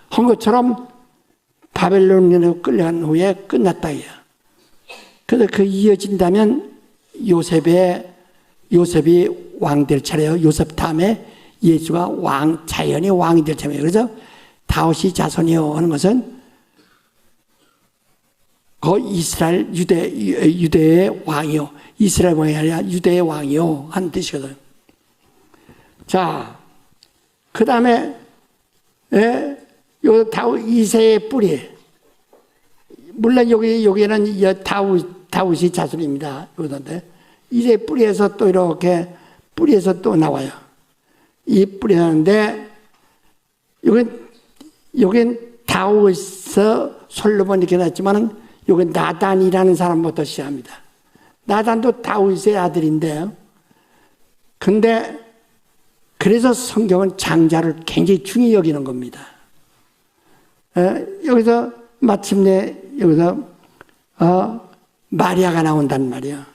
한 것처럼 바벨론으로 끌려간 후에 끝났다. 그래서 그 이어진다면 요셉이 왕 될 차례요. 요셉 다음에 예수가 자연히 왕이 될 차례예요. 그래서 다윗이 자손이요 하는 것은 그 이스라엘 유대의 왕이요. 이스라엘 왕이 아니라 유대의 왕이요 하는 뜻이거든요. 자, 그 다음에 요 다윗 이새의 뿌리. 물론 여기는 다윗이 자손입니다. 그런데 이새 뿌리에서 또 이렇게 뿌리에서 또 나와요. 이 뿌리하는데 여긴 다윗에서 솔로몬 이렇게 났지만은 여기 나단이라는 사람부터 시작합니다. 나단도 다윗의 아들인데요. 근데 그래서 성경은 장자를 굉장히 중히 여기는 겁니다. 여기서 마침내 여기서 마리아가 나온단 말이야.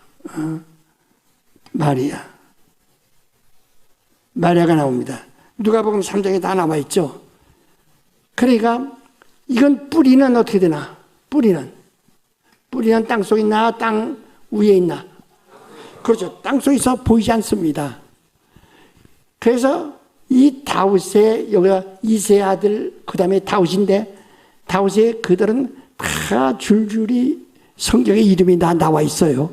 마리아가 나옵니다. 누가복음 3장에 다 나와 있죠. 그러니까 이건 뿌리는 어떻게 되나? 뿌리는 땅속에 있나 땅 위에 있나? 그렇죠. 땅속에서 보이지 않습니다. 그래서 이 다윗의 여기가 이세 아들 그 다음에 다윗인데 다윗의 그들은 다 줄줄이 성경에 이름이 다 나와 있어요.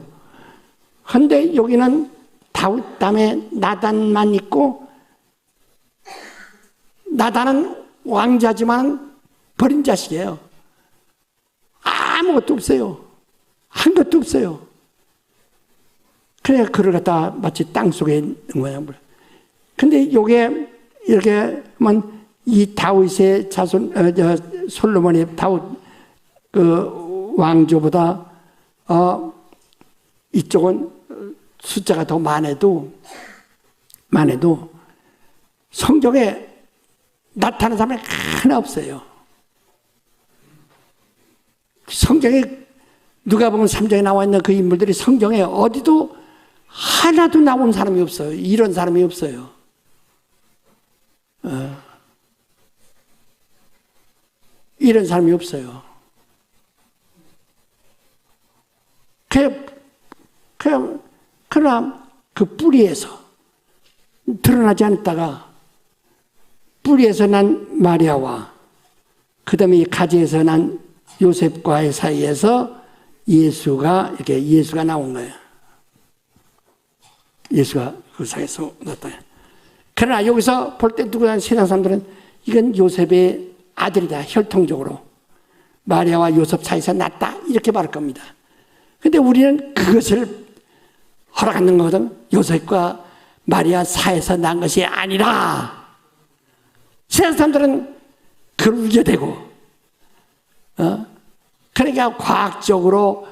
그런데 여기는 다윗 다음에 나단만 있고 나단은 왕자지만 버린 자식이에요. 아무것도 없어요. 한 것도 없어요. 그래 그를 갖다 마치 땅속에 있는 거야. 근데 요게 이렇게 하면 이 다윗의 자손 솔로몬의 다윗 그 왕조보다 이쪽은 숫자가 더 많아도 성경에 나타나는 사람이 하나 없어요. 성경에 누가복음 3장에 나와 있는 그 인물들이 성경에 어디도 하나도 나온 사람이 없어요. 이런 사람이 없어요. 이런 사람이 없어요. 그러나 그 뿌리에서 드러나지 않다가 뿌리에서 난 마리아와 그 다음에 이 가지에서 난 요셉과의 사이에서 예수가 나온 거예요. 예수가 그 사이에서 나타나요. 그러나 여기서 볼 때 누구나 세상 사람들은 이건 요셉의 아들이다. 혈통적으로. 마리아와 요셉 사이에서 났다. 이렇게 말할 겁니다. 근데 우리는 그것을 허락하는 거거든. 요셉과 마리아 사이에서 난 것이 아니라 세상 사람들은 그걸 우겨대고 그러니까 과학적으로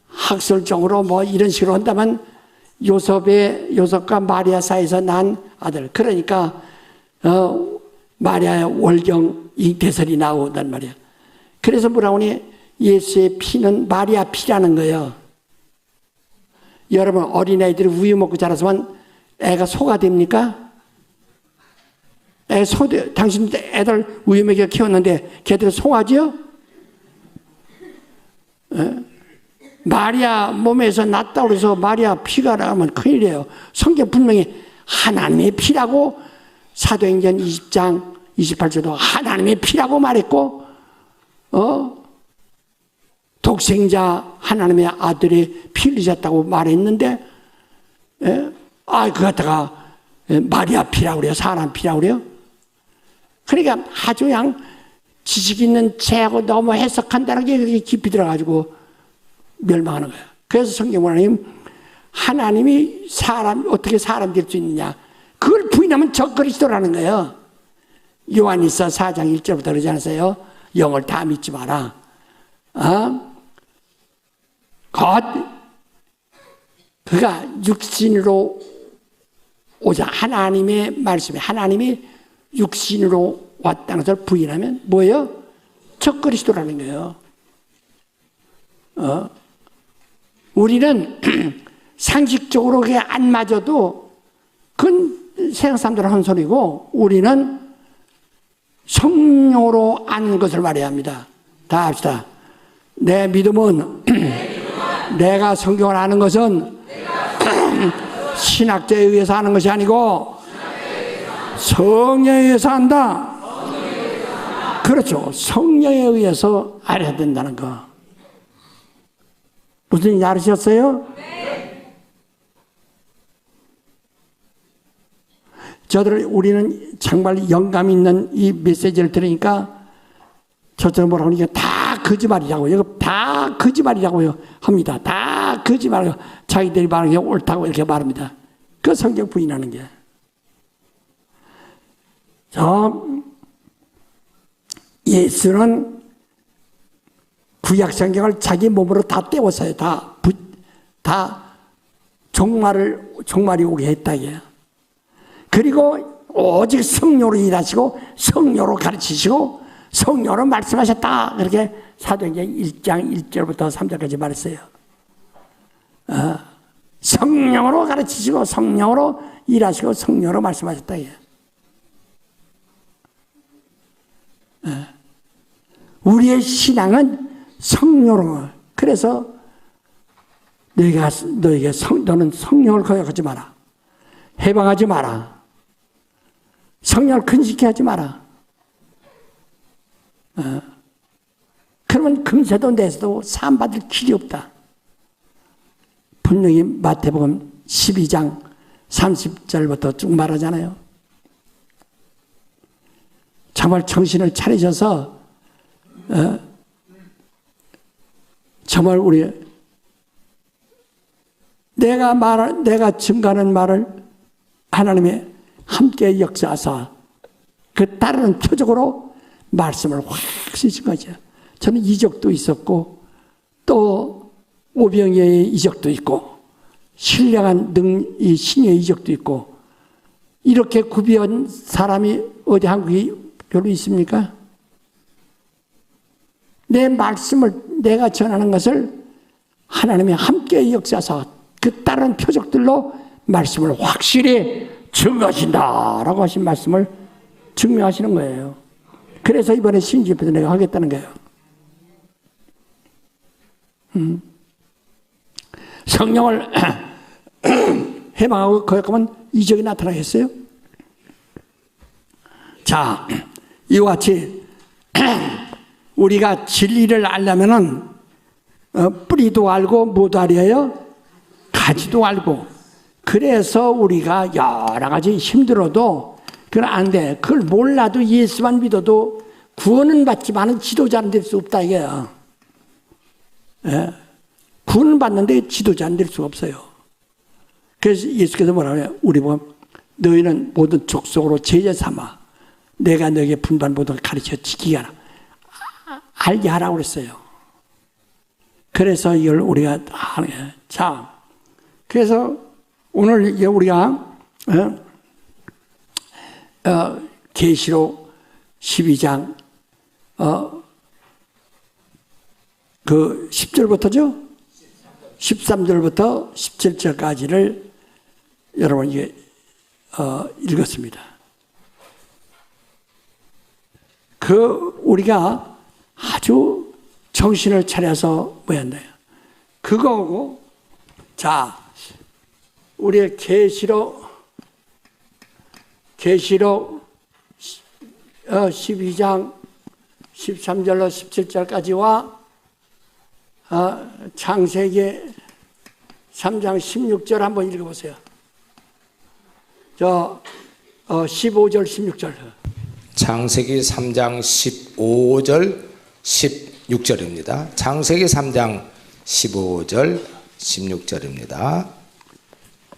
학설적으로 이런 식으로 한다면 요셉과 마리아 사이에서 난 아들. 그러니까 마리아의 월경 잉태설이 나온단 말이야. 그래서 뭐라고 하니 예수의 피는 마리아 피라는 거예요. 여러분 어린아이들이 우유 먹고 자라서만 애가 소가 됩니까? 당신 애들 우유 먹여 키웠는데 걔들 소화지요? 마리아 몸에서 났다고 해서 마리아 피가 나면 큰일이에요. 성경 분명히 하나님의 피라고 사도행전 20장 28절도 하나님의 피라고 말했고 독생자 하나님의 아들의 피 흘리셨다고 말했는데 그거 갖다가 마리아 피라고 그래요. 사람 피라고 그래요. 그러니까 아주 그냥 지식 있는 죄하고 너무 해석한다는 게 그렇게 깊이 들어가지고 멸망하는 거예요. 그래서 성경 하나님이 어떻게 사람 될 수 있느냐. 그걸 부인하면 저 그리스도라는 거예요. 요한일서 4장 1절부터 그러지 않았어요? 영을 다 믿지 마라. 그가 육신으로 오자. 하나님의 말씀이 하나님이 육신으로 왔다는 것을 부인하면 뭐예요? 저 그리스도라는 거예요. 우리는 상식적으로 그게 안 맞아도 그건 세상 사람들은 한 소리고 우리는 성령으로 아는 것을 말해야 합니다. 다 합시다. 내 믿음은 내가 성경을 아는 것은 신학자에 의해서 하는 것이 아니고 성령에 의해서 한다. 그렇죠. 성령에 의해서 알아야 된다는 거. 무슨 일인지 알으셨어요? 우리는 정말 영감 있는 이 메시지를 들으니까 저처럼 뭐라고 이게 다 거짓말이라고, 이거 다 거짓말이라고 합니다. 다 거짓말이라고. 자기들이 말하는 게 옳다고 이렇게 말합니다. 그 성경 부인하는 게. 예수는 구약 성경을 자기 몸으로 다 떼었어요. 다 종말이 오게 했다 이게요. 그리고 오직 성령으로 일하시고 성령으로 가르치시고 성령으로 말씀하셨다. 그렇게 사도행전 1장 1절부터 3절까지 말했어요. 성령으로 가르치시고 성령으로 일하시고 성령으로 말씀하셨다 이게. 우리의 신앙은 성령으로. 그래서 너는 성령을 거역하지 마라. 해방하지 마라. 성령을 근식케 하지 마라. 그러면 금세도 내세도 사함받을 길이 없다. 분명히 마태복음 12장 30절부터 쭉 말하잖아요. 정말 정신을 차리셔서 정말 내가 증거하는 말을 하나님의 함께 역사하사 그 따르는 표적으로 말씀을 확실히 준 거죠. 저는 이적도 있었고 또 오병이의 이적도 있고 신령한 이 신의 이적도 있고 이렇게 구비한 사람이 어디 한국에 별로 있습니까? 내 말씀을 내가 전하는 것을 하나님이 함께 역사하사 그 다른 표적들로 말씀을 확실히 증거하신다라고 하신 말씀을 증명하시는 거예요. 그래서 이번에 신집회도 내가 하겠다는 거예요. 성령을 해방하고 거역하면 이적이 나타나겠어요? 자, 이와 같이 우리가 진리를 알려면은 뿌리도 알고 뭐도 알아요? 가지도 알고. 그래서 우리가 여러 가지 힘들어도 그건 안 돼. 그걸 몰라도 예수만 믿어도 구원은 받지만은 지도자는 될 수 없다 이게요. 예? 구원은 받는데 지도자는 될 수가 없어요. 그래서 예수께서 뭐라고 해요? 우리 보면 너희는 모든 족속으로 제자 삼아 내가 너에게 분반 모든 걸 가르쳐 지키게 하라. 알게 하라고 그랬어요. 그래서 이걸 우리가 하는 거예요. 자, 그래서 오늘 우리가 계시록 12장 그 10절부터죠? 13절부터 17절까지를 여러분 이게 읽었습니다. 우리가 아주 정신을 차려서 뭐 한다요? 그거고, 자, 우리의 계시록 12장 13절로 17절까지와 창세기 3장 16절 한번 읽어보세요. 15절 16절. 창세기 3장 15절 16절입니다. 창세기 3장 15절 16절입니다.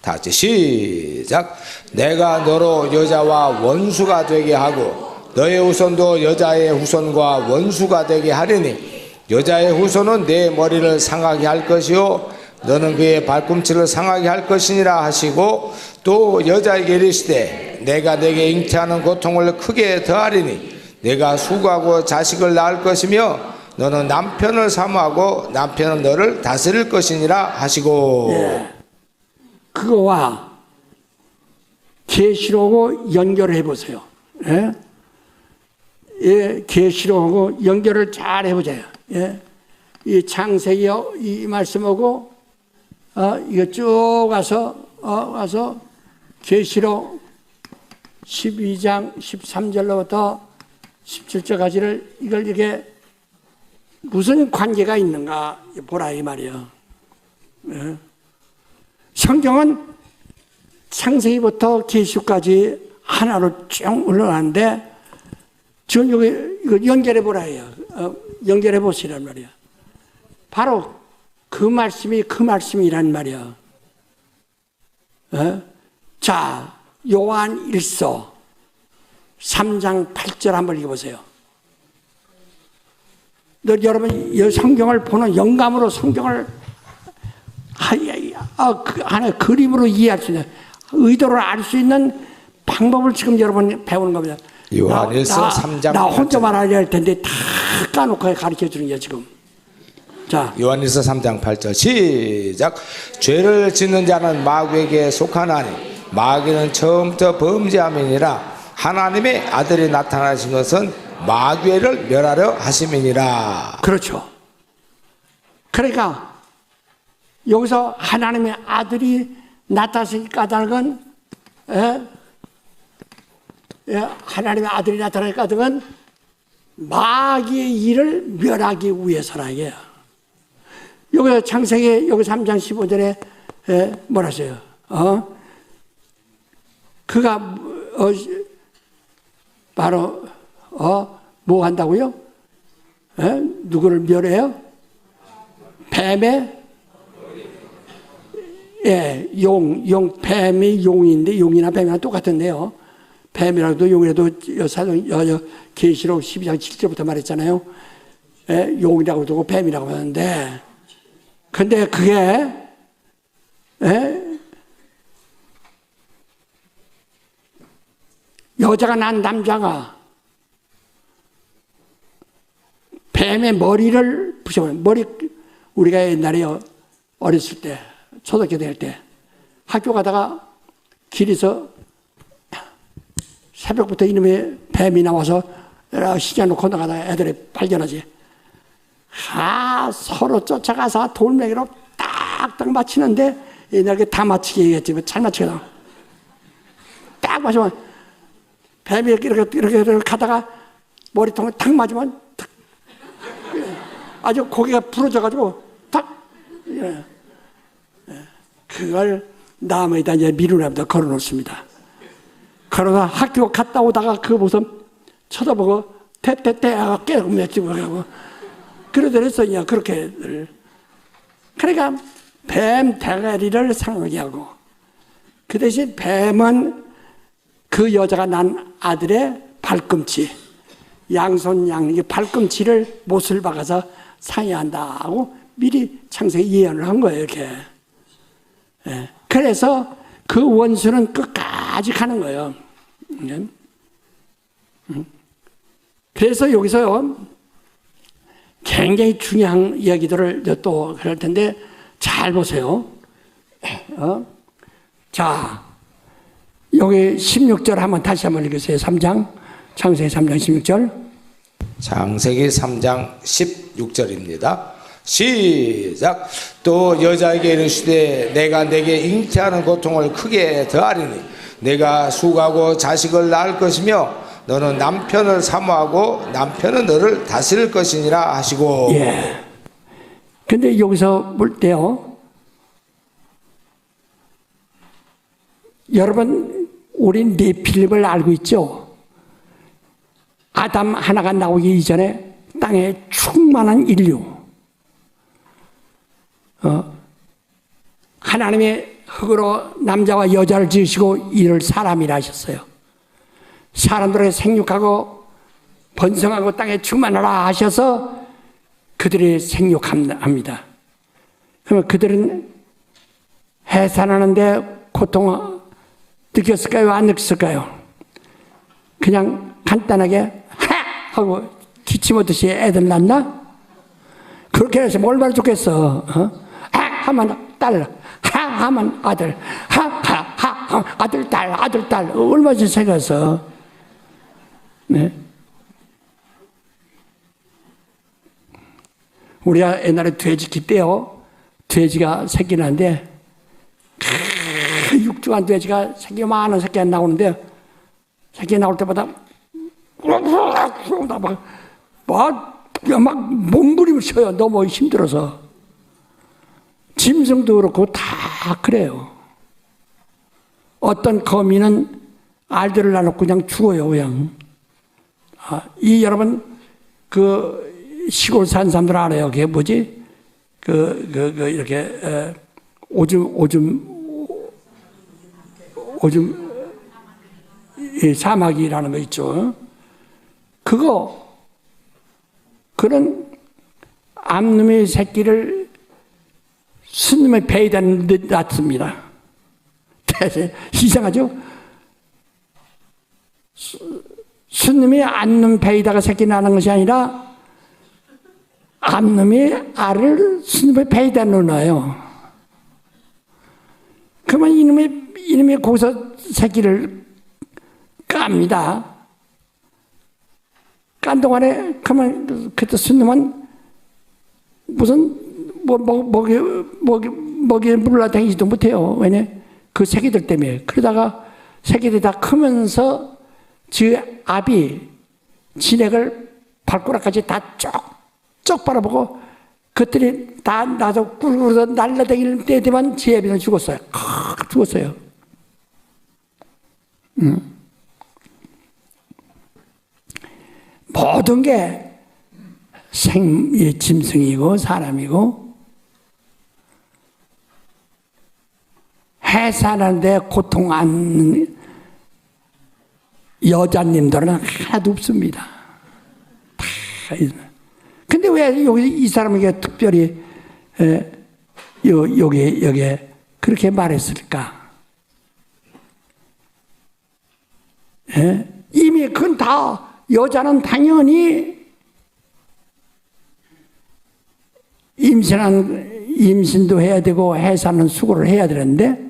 다 같이 시작. 내가 너로 여자와 원수가 되게 하고 너의 후손도 여자의 후손과 원수가 되게 하리니 여자의 후손은 내 머리를 상하게 할 것이요 너는 그의 발꿈치를 상하게 할 것이니라 하시고 또 여자에게 이르시되 내가 내게 잉태하는 고통을 크게 더하리니 내가 수고하고 자식을 낳을 것이며 너는 남편을 사모하고 남편은 너를 다스릴 것이니라 하시고. 예. 그거와 계시록하고 연결을 해보세요. 예? 예, 계시록하고 연결을 잘 해보세요. 예? 이 창세기 이 말씀하고 이거 쭉 와서 계시록 12장 13절로부터 17절까지를 이걸 이게 무슨 관계가 있는가 보라 이 말이에요. 성경은 창세기부터 계시록까지 하나로 쭉 올라가는데 지금 여기 이거 연결해 보라 해요. 연결해 보시란 말이야. 바로 그 말씀이란 말이야. 자, 요한 1서 3장 8절 한번 읽어보세요. 여러분 이 성경을 보는 영감으로 성경을 하나의 그림으로 이해할 수 있는 의도를 알 수 있는 방법을 지금 여러분 배우는 겁니다. 요한일서 3장 나 혼자 말하려 할 텐데 다 까놓고 가르쳐 주는 게 지금. 자, 요한일서 3장 8절 시작. 죄를 짓는 자는 마귀에게 속하나니 마귀는 처음부터 범죄함이니라. 하나님의 아들이 나타나신 것은 마귀를 멸하려 하심이니라. 그렇죠. 그러니까 여기서 하나님의 아들이 나타나신 까닭은 하나님의 아들이 나타나신 까닭은 마귀의 일을 멸하기 위해서라 이게요. 여기 창세기 여기 3장 15절에 뭐라 써요? 그가 바로 뭐 한다고요? 누구를 멸해요? 뱀의 뱀이 용인데 용이나 뱀이랑 똑같은데요. 뱀이라도 용이라도 계시록 12장 7절부터 말했잖아요. 용이라고 두고 뱀이라고 하는데 근데 그게 여자가 난 남자가 뱀의 머리를 부셔버려. 우리가 옛날에 어렸을 때 초등학교 다닐 때 학교 가다가 길에서 새벽부터 이놈의 뱀이 나와서 시장 놓고 나가다가 애들이 발견하지. 서로 쫓아가서 돌멩이로 딱딱 맞히는데 옛날에 다 맞히게 얘기했지. 잘 맞히거든. 딱 맞으면 뱀이 이렇게 가다가 머리통을 탁 맞으면 탁 아주 고개가 부러져가지고 탁 그걸 나무에다 이제 미루랍니다. 걸어놓습니다. 그러다 학교 갔다 오다가 그 모습 쳐다보고 태태태 깨우며 찍어가고 그러더랬어. 그냥 그렇게 그러니까 뱀 대가리를 상하게 하고 그 대신 뱀은 그 여자가 난 아들의 발꿈치 양손 양이 발꿈치를 못을 박아서 상해한다고 미리 창세기 예언을 한 거예요. 이렇게. 그래서 그 원수는 끝까지 가는 거예요. 그래서 여기서요 굉장히 중요한 이야기들을 또 그럴 텐데 잘 보세요. 자, 여기 16절 한번 다시 한번 읽으세요. 3장 창세기 3장 16절. 창세기 3장 16절입니다. 시작. 또 여자에게 이르시되 내가 내게 잉태하는 고통을 크게 더하리니 내가 수고하고 자식을 낳을 것이며 너는 남편을 사모하고 남편은 너를 다스릴 것이니라 하시고. 예. 근데 여기서 볼 때요, 여러분 우리 네필립을 알고 있죠? 아담 하나가 나오기 이전에 땅에 충만한 인류, 하나님의 흙으로 남자와 여자를 지으시고 이를 사람이라 하셨어요. 사람들에게 생육하고 번성하고 땅에 충만하라 하셔서 그들이 생육합니다. 그러면 그들은 해산하는데 고통 느꼈을까요? 안 느꼈을까요? 그냥 간단하게 하고 기침하듯이 애들 낳나? 그렇게 해서 얼마나 좋겠어. 하면 딸, 하면 아들, 아들, 딸, 아들, 딸. 얼마나 생겼어. 네. 우리가 옛날에 돼지 기 때요. 돼지가 새끼 나는데 육중한 돼지가 새끼 많은 새끼가 나오는데 새끼 나올 때마다 막 몸부림을 쳐요. 너무 힘들어서. 짐승도 그렇고 다 그래요. 어떤 거미는 알들을 나놓고 그냥 죽어요. 그냥. 여러분 그 시골 산 사람들 알아요. 그게 뭐지? 이렇게 오줌 사마귀라는 거 있죠. 그런 암놈의 새끼를 스님의 배에다 놨습니다. 이상하죠? 스님이 암놈 배에다가 새끼 낳는 것이 아니라 암놈이 알을 스님의 배에다 넣어놔요. 그러면 이놈이 거기서 새끼를 깝니다. 깐 동안에 그러면 그때 스님은 무슨 먹이에 물러다니지도 못해요. 왜냐? 그 새끼들 때문에. 그러다가 새끼들이 다 크면서 지 압이 진액을 발가락까지 다 쪽 바라보고 그들이 다 나도 꿀꿀해서 날라다니는 때 되면 지 애비는 죽었어요. 죽었어요. 모든 게 짐승이고 사람이고 해산하는데 고통 안 여자님들은 하나도 없습니다. 다 근데 왜 여기 이 사람에게 특별히 여기에 그렇게 말했을까? 이미 그건 다 여자는 당연히 임신도 해야 되고 해산은 수고를 해야 되는데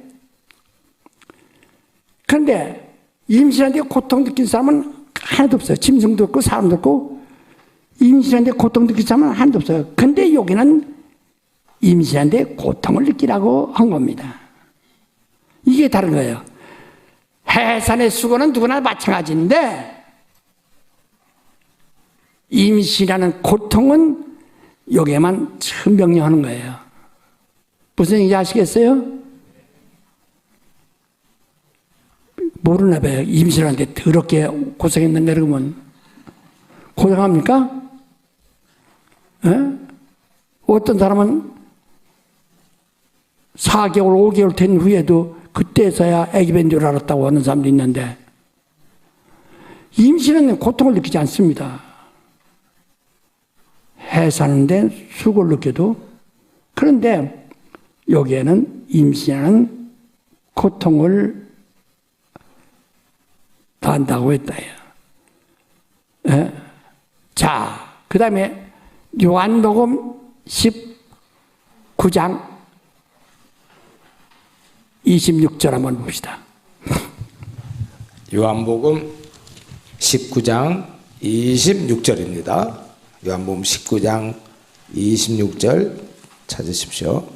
그런데 임신하는데 고통 느낀 사람은 하나도 없어요. 짐승도 없고 사람도 없고 임신하는데 고통 느낀 사람은 하나도 없어요. 근데 여기는 임신하는데 고통을 느끼라고 한 겁니다. 이게 다른 거예요. 해산의 수고는 누구나 마찬가지인데 임신하는 고통은 여기에만 처음 명령하는 거예요. 무슨 얘기인지 아시겠어요? 모르나 봐요. 임신하는데 더럽게 고생했는가 그러면 고생합니까? 어떤 사람은 4개월, 5개월 된 후에도 그때서야 아기 뵌 줄 알았다고 하는 사람도 있는데 임신은 고통을 느끼지 않습니다. 해사는데 수고를 느껴도 그런데 여기에는 임신하는 고통을 한다고 했다. 자, 그 다음에 요한복음 19장 26절 한번 봅시다. 요한복음 19장 26절입니다. 요한복음 19장 26절 찾으십시오.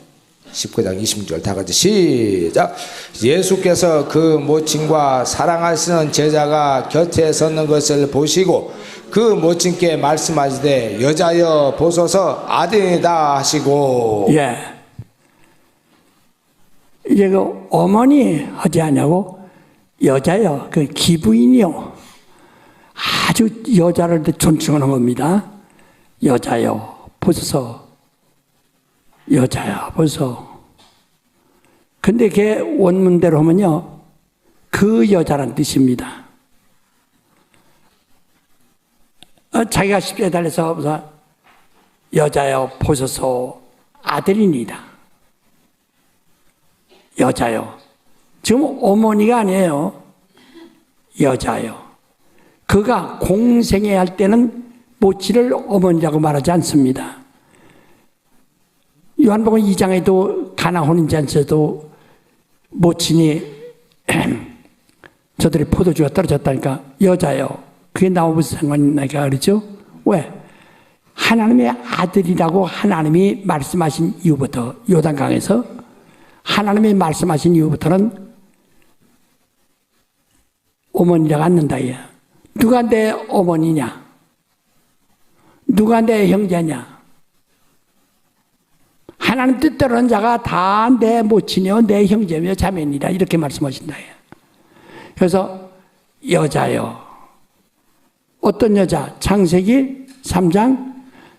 19장 26절 다 같이 시작. 예수께서 그 모친과 사랑하시는 제자가 곁에 섰는 것을 보시고 그 모친께 말씀하시되 여자여 보소서 아들이다 하시고. 예. 이제 그 어머니 하지 않냐고 여자요. 그 기부인이요. 아주 여자를 존칭하는 겁니다. 여자요 보소서. 여자야 벌써. 근데 그게 원문대로 하면요 그 여자란 뜻입니다. 자기가 10에 달려서 여자여 보소서 아들이니다. 여자요. 지금 어머니가 아니에요. 여자요. 그가 공생애 할 때는 모치를 어머니라고 말하지 않습니다. 요한복음 2장에도 가나 혼인잔치에도 모친이 저들이 포도주가 떨어졌다니까 여자요. 그게 나와 무슨 상관이 있나 그러죠? 왜? 하나님의 아들이라고 하나님이 말씀하신 이후부터 요단강에서 하나님이 말씀하신 이후부터는 어머니라고 않는다. 누가 내 어머니냐? 누가 내 형제냐? 하나님 뜻대로는 자가 다 내 모친이요 내 형제며 자매니라 이렇게 말씀하신다. 그래서 여자요. 어떤 여자? 창세기 3장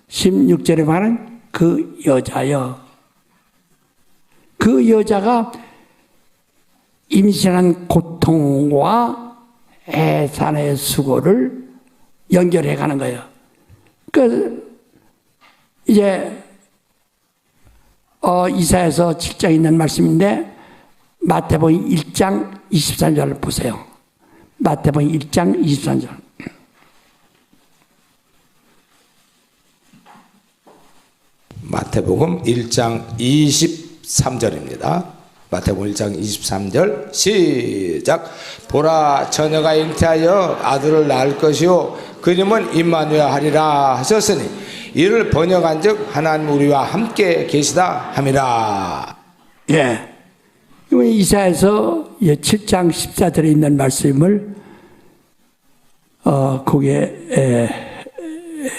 16절에 말하는 그 여자요. 그 여자가 임신한 고통과 해산의 수고를 연결해 가는 거예요. 이제 이사야서 7장에 있는 말씀인데 마태복음 1장 23절을 보세요. 마태복음 1장 23절. 마태복음 1장 23절입니다. 마태복음 1장 23절 시작. 보라 처녀가 잉태하여 아들을 낳을 것이요 그 이름은 임마누엘 하리라 하셨으니 이를 번역한즉 하나님 우리와 함께 계시다 함이라. 예. 이사야서 7장 14절에 있는 말씀을 거기에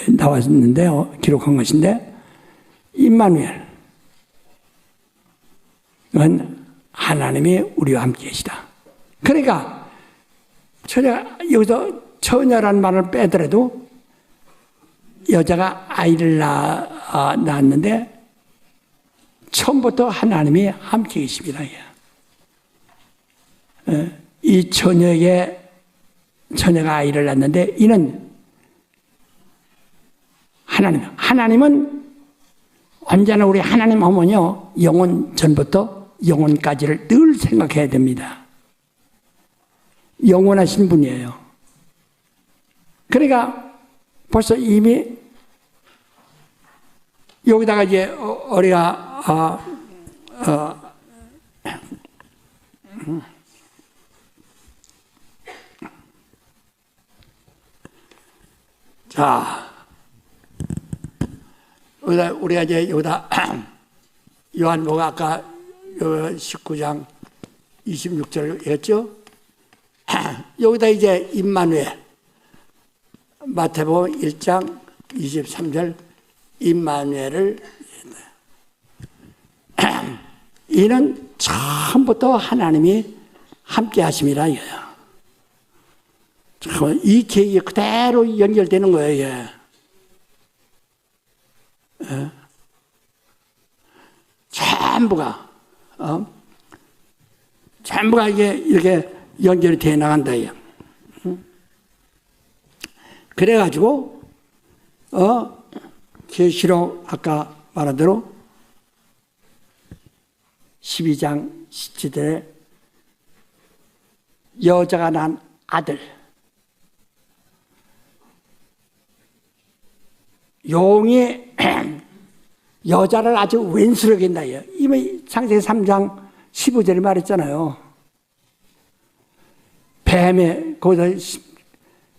나왔는데요. 기록한 것인데 임마누엘 은 하나님이 우리와 함께 계시다. 그러니까 여기서 처녀라는 말을 빼더라도 여자가 아이를 낳았는데 처음부터 하나님이 함께 계십니다. 이 처녀가 아이를 낳았는데 이는 하나님은 언제나 우리 하나님 어머니요 영원 전부터 영원까지를 늘 생각해야 됩니다. 영원하신 분이에요. 그러니까 벌써 이미 여기다가 이제 우리가 자 우리가 이제 여기다 요한복음 아까 19장 26절 했죠? 여기다 이제 임마누엘 마태복음 1장 23절 임마누엘을 이는 처음부터 하나님이 함께 하심이라 이거예요. 이 계획이 그대로 연결되는 거예요. 전부가 이게 이렇게 연결이 돼 나간다. 그래가지고, 계시록 아까 말한 대로 12장 17절에 여자가 낳은 아들, 용이 여자를 아주 왼수로 겠다. 이미 창세기 3장 15절에 말했잖아요.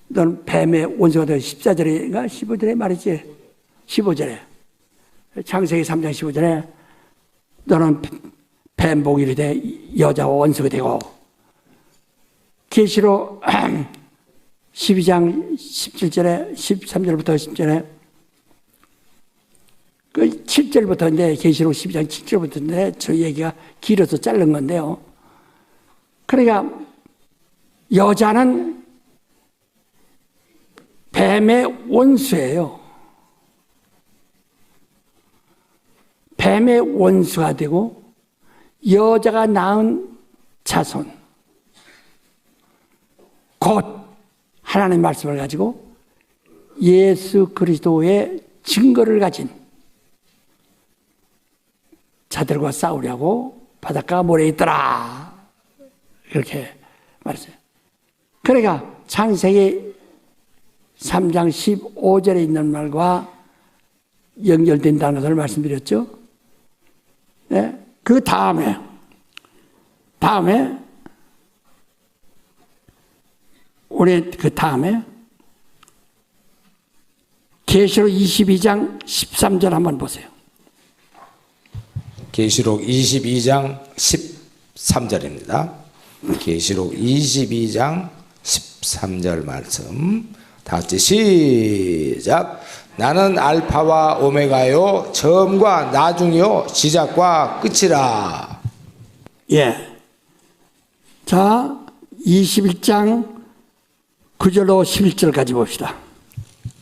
넌 뱀의 원수가 되어 14절인가 15절에 말했지. 15절에 창세기 3장 15절에 너는 뱀 보기로 돼 여자와 원수가 되고 계시록 12장 17절에 13절부터 10절에 그 7절부터 이제 계시록 12장 7절부터인데 저 얘기가 길어서 자른 건데요. 그러니까 여자는 뱀의 원수예요. 뱀의 원수가 되고 여자가 낳은 자손 곧 하나님의 말씀을 가지고 예수 그리스도의 증거를 가진 자들과 싸우려고 바닷가 모래에 있더라. 이렇게 말했어요. 그러니까 창세기 3장 15절에 있는 말과 연결된다는 것을 말씀드렸죠. 네? 그 다음에 우리 그 다음에 계시록 22장 13절 한번 보세요. 계시록 22장 13절입니다. 계시록 22장 13절 말씀 다 같이 시작. 나는 알파와 오메가요 처음과 나중이요 시작과 끝이라. 예. 자, 21장 9절로 11절까지 봅시다.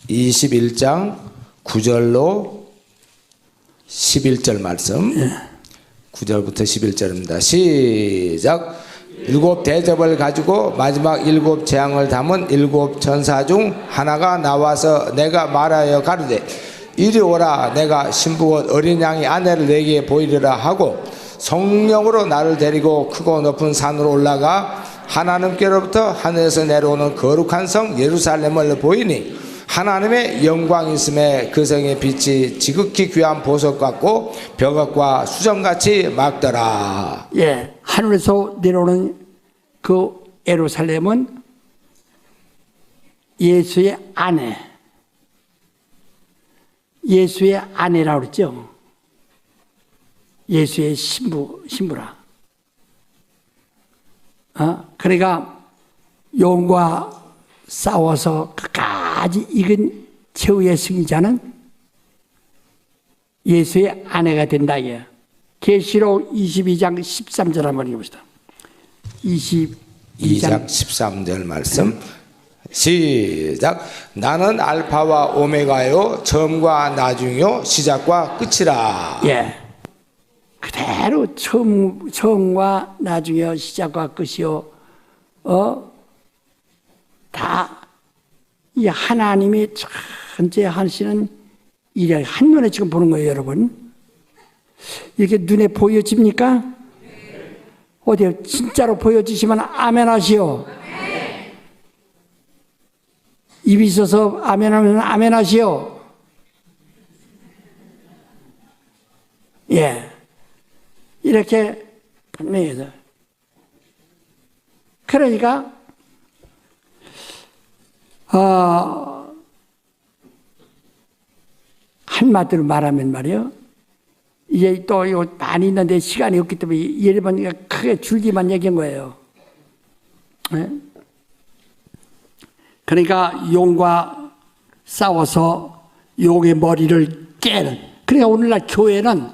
21장 9절로 11절 말씀. 9절부터 11절입니다. 시작. 일곱 대접을 가지고 마지막 일곱 재앙을 담은 일곱 천사 중 하나가 나와서 내가 말하여 가로되 이리 오라. 내가 신부 곧 어린 양이 아내를 내게 보이리라 하고 성령으로 나를 데리고 크고 높은 산으로 올라가 하나님께로부터 하늘에서 내려오는 거룩한 성 예루살렘을 보이니 하나님의 영광이 있음에 그 성의 빛이 지극히 귀한 보석 같고 벽옥과 수정같이 맑더라. 예, 하늘에서 내려오는 그 예루살렘은 예수의 아내, 예수의 아내라고 그랬죠. 예수의 신부라. 그러니까 용과 싸워서 끝까지 이긴 최후의 승리자는 예수의 아내가 된다. 계시록 22장 13절 한번 읽어봅시다. 22장 13절 말씀 시작. 나는 알파와 오메가요 처음과 나중이요 시작과 끝이라. 예, 그대로 처음과 나중이요 시작과 끝이요 다 이 하나님이 전체 하시는 일을 한눈에 지금 보는 거예요, 여러분. 이렇게 눈에 보여집니까? 어디요? 진짜로 보여지시면 아멘 하시오. 입이 있어서 아멘 하면 아멘 하시오. 예. 이렇게 분명해서. 그러니까 한마디로 말하면 말이요. 이제 또 이거 많이 있는데 시간이 없기 때문에 예를 크게 줄기만 얘기한 거예요. 네? 그러니까 용과 싸워서 용의 머리를 깨는. 그러니까 오늘날 교회는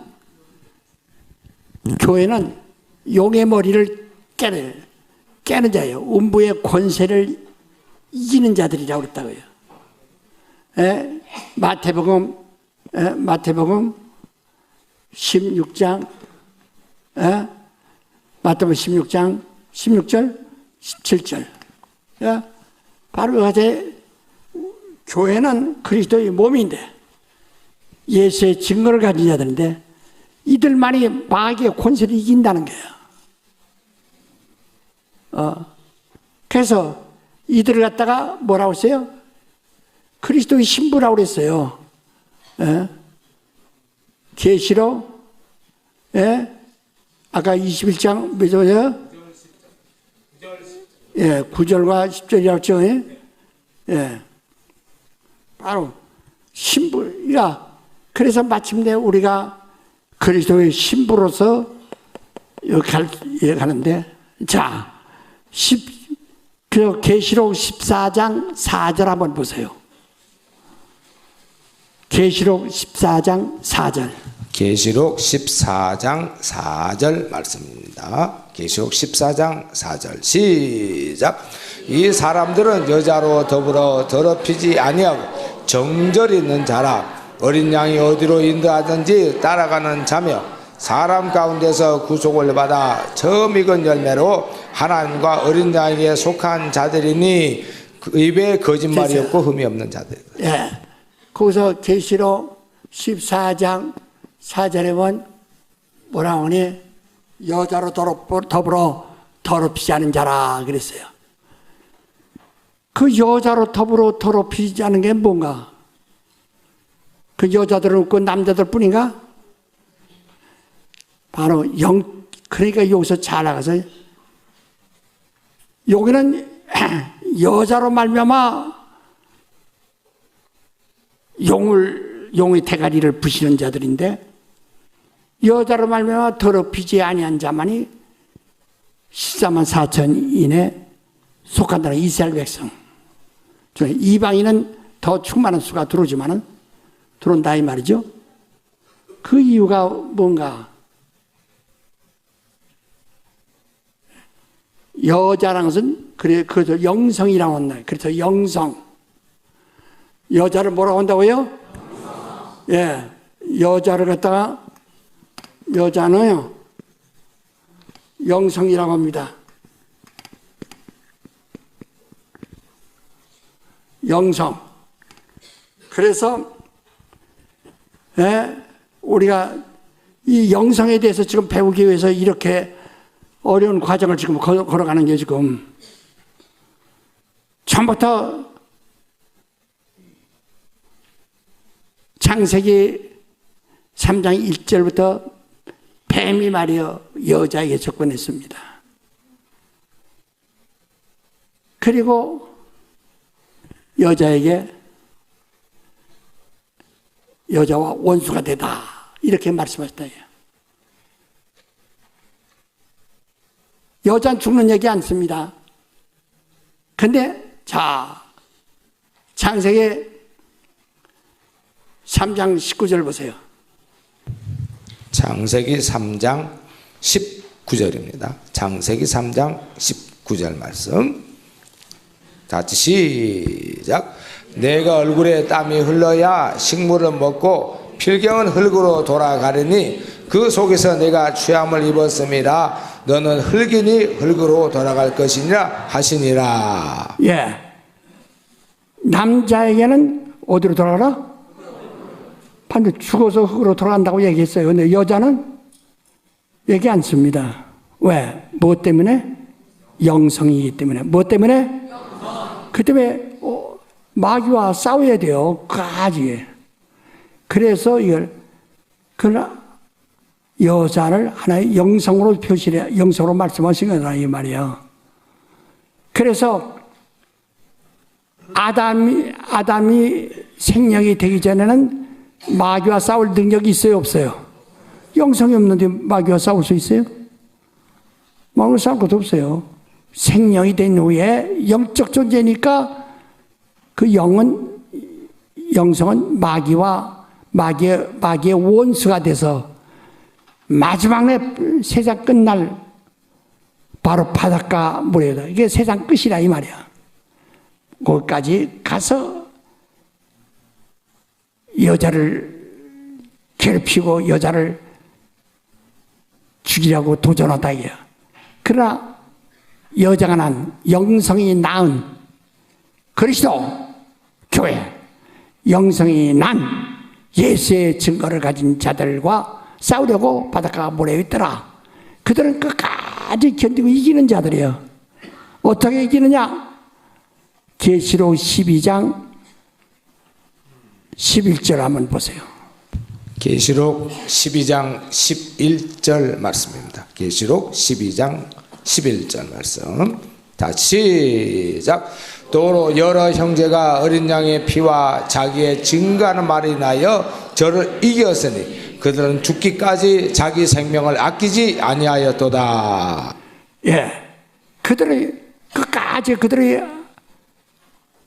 용의 머리를 깨는 자예요. 음부의 권세를 이기는 자들이라고 그랬다고요. 마태복음 16장, 마태복음 16장 16절, 17절. 바로 어제 교회는 그리스도의 몸인데 예수의 증거를 가진 자들인데 이들만이 마귀의 권세를 이긴다는 거예요. 그래서 이들을 갖다가 뭐라고 했어요? 그리스도의 신부라고 그랬어요. 계시록 아까 21장 몇 절이요? 9절과 10절이라고 했죠. 바로 신부가. 그래서 마침내 우리가 그리스도의 신부로서 여기 가는데, 자, 계시록 14장 4절 한번 보세요. 계시록 14장 4절. 계시록 14장 4절 말씀입니다. 계시록 14장 4절 시작. 이 사람들은 여자로 더불어 더럽히지 아니하고 정절이 있는 자라. 어린 양이 어디로 인도하든지 따라가는 자며 사람 가운데서 구속을 받아 처음 익은 열매로 하나님과 어린 양에게 속한 자들이니 그 입에 거짓말이 없고 흠이 없는 자들. 예. 거기서 계시록 14장 4절에 보면 뭐라고 하니? 여자로 더불어 더럽히지 않은 자라 그랬어요. 그 여자로 더불어 더럽히지 않은 게 뭔가? 그 여자들은 없고 남자들 뿐인가? 바로 그러니까 여기서 잘 나가서 여기는 여자로 말미암아 용의 대가리를 부시는 자들인데 여자로 말미암아 더럽히지 아니한 자만이 14만 4천인에 속한다는 이스라엘 백성. 이방인은 더 충만한 수가 들어온다 이 말이죠. 그 이유가 뭔가? 여자라는 것은 그래서 영성이라고 한다. 그래서 영성. 여자를 뭐라고 한다고요? 예, 여자를 갖다가 여자는요 영성이라고 합니다. 영성. 그래서 우리가 이 영성에 대해서 지금 배우기 위해서 이렇게 어려운 과정을 지금 걸어가는 게 지금 처음부터 창세기 3장 1절부터 뱀이 말이여 여자에게 접근했습니다. 그리고 여자에게 여자와 원수가 되다 이렇게 말씀하셨다. 여자는 죽는 얘기 안 씁니다. 근데 자 창세기 3장 19절 보세요. 창세기 3장 19절입니다. 창세기 3장 19절 말씀. 같이 시작. 내가 얼굴에 땀이 흘러야 식물을 먹고 필경은 흙으로 돌아가리니 그 속에서 내가 취함을 입었습니다. 너는 흙이니 흙으로 돌아갈 것이니라 하시니라. 예. 남자에게는 어디로 돌아가라? 반드시 죽어서 흙으로 돌아간다고 얘기했어요. 근데 여자는 얘기 안 씁니다. 왜? 무엇 때문에? 영성이기 때문에. 무엇 때문에? 그 때문에 마귀와 싸워야 돼요. 까지. 그래서 이걸 여자를 하나의 영성으로 표시해, 영성으로 말씀하신 거다 이 말이에요. 그래서 아담이 생명이 되기 전에는 마귀와 싸울 능력이 있어요, 없어요? 영성이 없는데 마귀와 싸울 수 있어요? 마귀와 싸울 것도 없어요. 생명이 된 후에 영적 존재니까 그 영성은 마귀의 원수가 돼서 마지막에 세상 끝날 바로 바닷가 물에다 이게 세상 끝이라 이 말이야. 거기까지 가서 여자를 괴롭히고 여자를 죽이려고 도전하다 이거야. 그러나 여자가 난 영성이 낳은 그리스도 교회, 영성이 난 예수의 증거를 가진 자들과 싸우려고 바닷가 모래 있더라. 그들은 끝까지 견디고 이기는 자들이에요. 어떻게 이기느냐? 계시록 12장 11절 한번 보세요. 계시록 12장 11절 말씀입니다. 계시록 12장 11절 말씀. 다시 시작. 또로 여러 형제가 어린 양의 피와 자기의 증거하는 말이 인하여 저를 이겼으니 그들은 죽기까지 자기 생명을 아끼지 아니하였도다. 예, 그들이 끝까지 그들이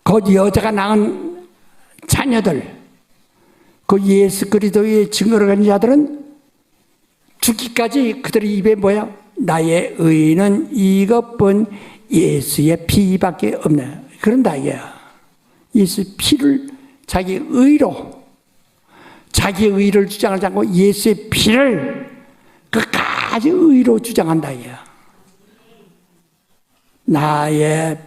곧 여자가 낳은 자녀들, 그 예수 그리스도의 증거를 가진 자들은 죽기까지 그들의 입에 뭐야? 나의 의는 이것뿐 예수의 피밖에 없네. 그런다 이게야. 예수 피를 자기 의로, 자기 의를 주장하지 않고 예수의 피를 끝까지 의로 주장한다 이게야. 나의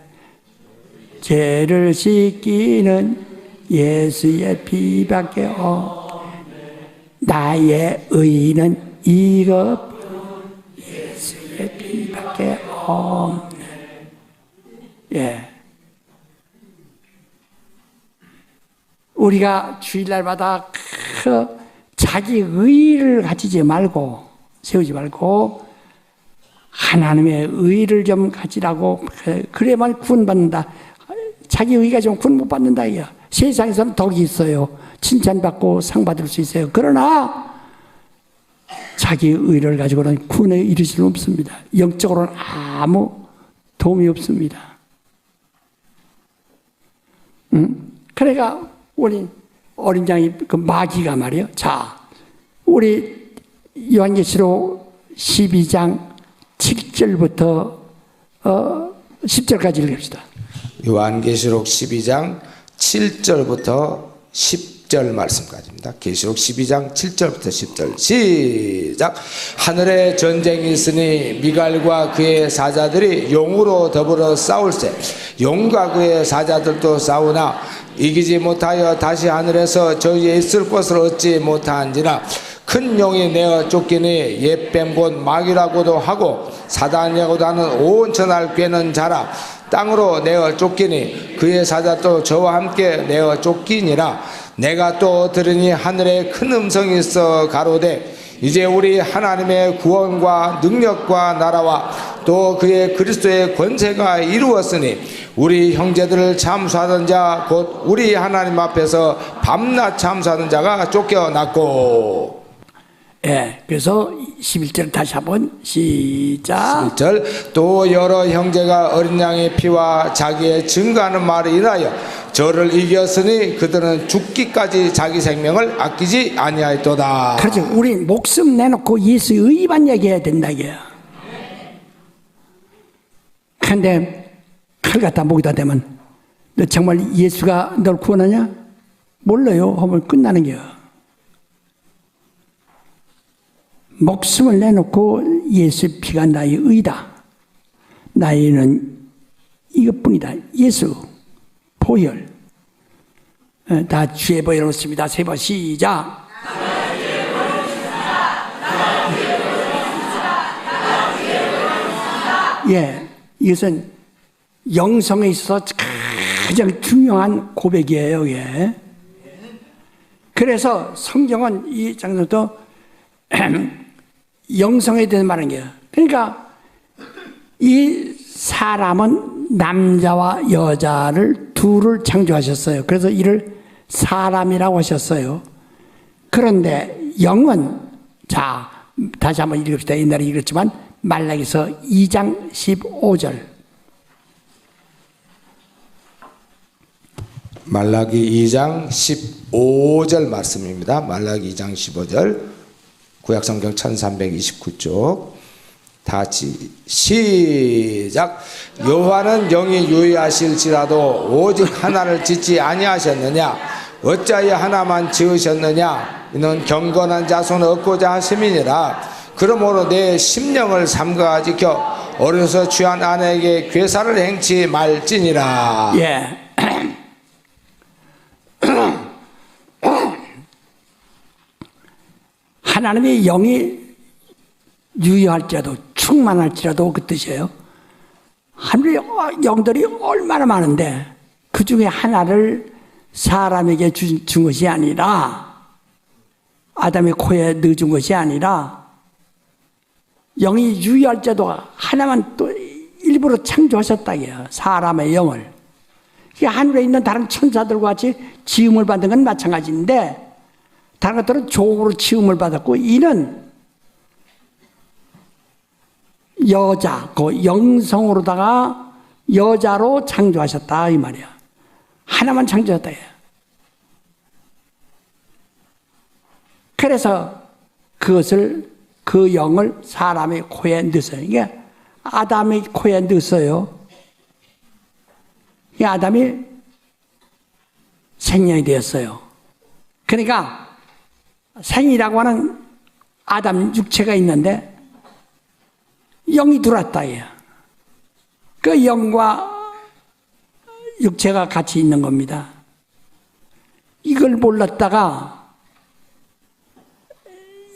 죄를 씻기는 예수의 피밖에 없네. 나의 의는 이것뿐 예수의 피밖에 없네. 예. 우리가 주일날마다 자기 의를 가지지 말고, 세우지 말고, 하나님의 의를 좀 가지라고, 그래야만 구원받는다. 자기 의가 좀 구원 못 받는다. 이야. 세상에서는 덕이 있어요. 칭찬받고 상 받을 수 있어요. 그러나 자기 의를 가지고는 구원에 이를 수는 없습니다. 영적으로는 아무 도움이 없습니다. 그러니까 우리 어린 양이 그 마귀가 말이에요. 자, 우리 요한계시록 12장 7절부터 10절까지 읽읍시다. 요한계시록 12장 7절부터 10절 말씀까지입니다. 계시록 12장 7절부터 10절 시작. 하늘에 전쟁이 있으니 미갈과 그의 사자들이 용으로 더불어 싸울세. 용과 그의 사자들도 싸우나 이기지 못하여 다시 하늘에서 저기에 있을 곳을 얻지 못한지라. 큰 용이 내어 쫓기니 옛뱀 곧 마귀라고도 하고 사단이라고도 하는 온 천하를 꿰는 자라. 땅으로 내어 쫓기니 그의 사자도 저와 함께 내어 쫓기니라. 내가 또 들으니 하늘에 큰 음성이 있어 가로되 이제 우리 하나님의 구원과 능력과 나라와 또 그의 그리스도의 권세가 이루었으니 우리 형제들을 참수하던 자 곧 우리 하나님 앞에서 밤낮 참수하는 자가 쫓겨났고. 예, 그래서 11절 다시 한번 시작. 11절 또 여러 형제가 어린 양의 피와 자기의 증거하는 말을 인하여 저를 이겼으니 그들은 죽기까지 자기 생명을 아끼지 아니하였도다. 그렇죠. 우리 목숨 내놓고 예수 의반 얘기해야 된다 이게요. 그런데 칼 갖다 목에다 대면 너 정말 예수가 널 구원하냐? 몰라요 하면 끝나는 거야. 목숨을 내놓고 예수의 피가 나의 의다. 나의는 이것뿐이다. 예수 보혈. 다 주의 보혈을 놓습니다. 세 번 시작. 예, 이것은 영성에 있어서 가장 중요한 고백이에요. 예. 그래서 성경은 이 장면도 영성에 대해서 말하는 거예요. 그러니까 이 사람은 남자와 여자를 둘을 창조하셨어요. 그래서 이를 사람이라고 하셨어요. 그런데 영은, 자, 다시 한번 읽읍시다. 옛날에 읽었지만 말라기서 2장 15절. 말라기 2장 15절 말씀입니다. 말라기 2장 15절 구약성경 1329쪽 다 같이 시작. 여호와는 영이 유의하실지라도 오직 하나를 짓지 아니하셨느냐? 어찌하여 하나만 지으셨느냐? 이는 경건한 자손 얻고자 하심이니라. 그러므로 내 심령을 삼가 지켜 어려서 취한 아내에게 괴사를 행치 말지니라. 예. 하나님의 영이 유효할지라도 충만할지라도 그 뜻이에요. 하늘의 영들이 얼마나 많은데 그 중에 하나를 사람에게 준 것이 아니라 아담의 코에 넣어준 것이 아니라 영이 유효할지라도 하나만 또 일부러 창조하셨다고요. 사람의 영을. 하늘에 있는 다른 천사들과 같이 지음을 받은 건 마찬가지인데 다른 것들은 종으로 지음을 받았고 이는 여자, 그 영성으로다가 여자로 창조하셨다 이 말이야. 하나만 창조했다. 그래서 그것을 그 영을 사람의 코에 넣었어요. 이게 아담의 코에 넣었어요. 이 아담이 생명이 되었어요. 그러니까 생이라고 하는 아담 육체가 있는데 영이 들어왔다. 그 영과 육체가 같이 있는 겁니다. 이걸 몰랐다가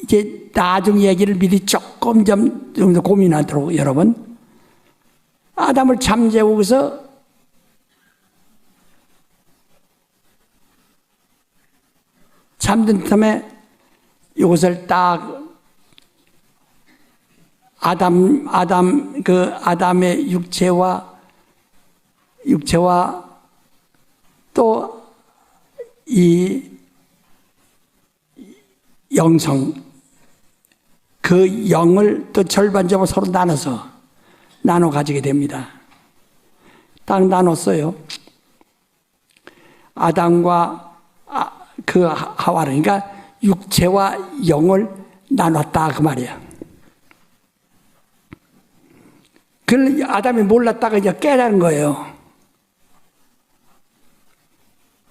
이제 나중 얘기를 미리 조금 정도 고민하도록 여러분 아담을 잠재우고서 잠든 틈에 이것을 딱 아담의 육체와 또 이 영성, 그 영을 또 절반적으로 서로 나눠 가지게 됩니다. 딱 나눴어요. 아담과 그 하와를, 그러니까 육체와 영을 나눴다 그 말이야. 그걸 아담이 몰랐다가 이제 깨달은 거예요.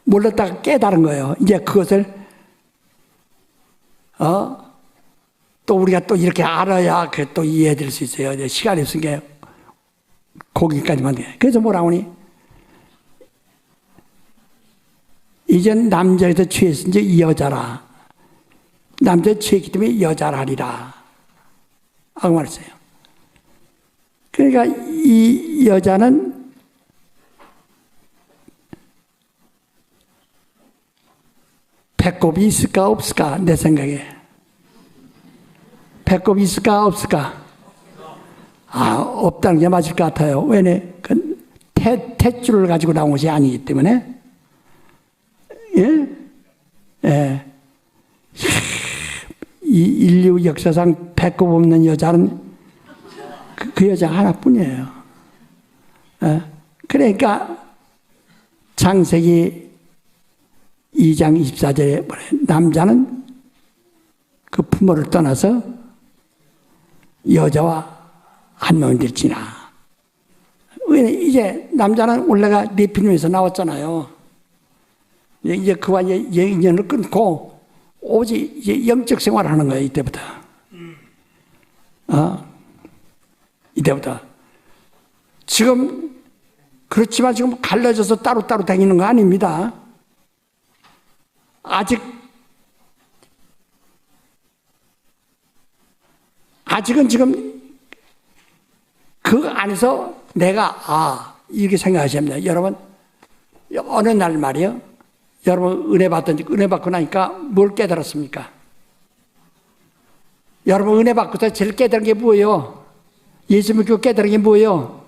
몰랐다가 깨달은 거예요. 이제 그것을 또 우리가 또 이렇게 알아야 그 또 이해될 수 있어요. 이제 시간이 없으니까 거기까지만 돼. 그래서 뭐라고 하니? 이젠 남자에서 취했으니 이제 여자라. 남자 취했기 때문에 여자라리라. 하고 말했어요. 그러니까 이 여자는 배꼽이 있을까 없을까? 내 생각에. 배꼽이 있을까 없을까? 없다는 게 맞을 것 같아요. 왜냐? 그 탯줄을 가지고 나온 것이 아니기 때문에. 예? 예. 이 인류 역사상 배꼽 없는 여자는 그 여자 하나뿐이에요. 예? 그러니까 창세기 2장 24절에 남자는 그 부모를 떠나서 여자와 한 몸이 될지나. 이제 남자는 원래가 네피림에서 나왔잖아요. 이제 그와 인연을 끊고 오직 이제 영적 생활을 하는 거예요. 이때부터. 이때부터. 지금 그렇지만 지금 갈라져서 따로따로 다니는 거 아닙니다. 아직은 지금 그 안에서 내가 이렇게 생각하셔야 합니다. 여러분 어느 날 말이요. 여러분 은혜 받고 나니까 뭘 깨달았습니까? 여러분 은혜 받고서 제일 깨달은 게 뭐예요? 예수 믿고 깨달은 게 뭐예요?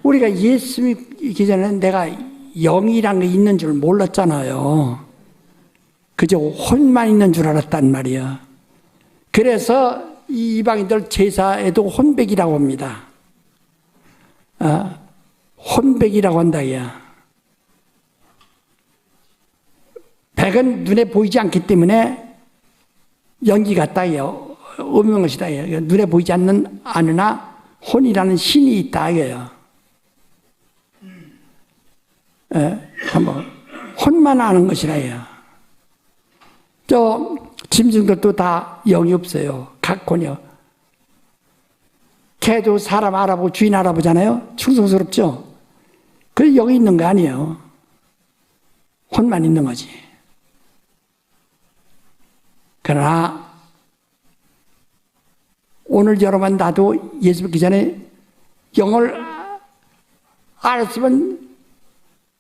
우리가 예수 믿기 전에는 내가 영이라는 게 있는 줄 몰랐잖아요. 그저 혼만 있는 줄 알았단 말이야. 그래서 이 이방인들 제사에도 혼백이라고 합니다. 혼백이라고 한다, 야. 백은 눈에 보이지 않기 때문에 연기 같다, 야. 없는 것이다, 야. 눈에 보이지 않으나 혼이라는 신이 있다, 이거예요. 한번 혼만 아는 것이라, 야. 짐승들도 다 영이 없어요. 각혼이요. 개도 사람 알아보고 주인 알아보잖아요. 충성스럽죠? 그래 영이 있는 거 아니에요. 혼만 있는 거지. 그러나 오늘 여러분 나도 예수 믿기 전에 영을 알았으면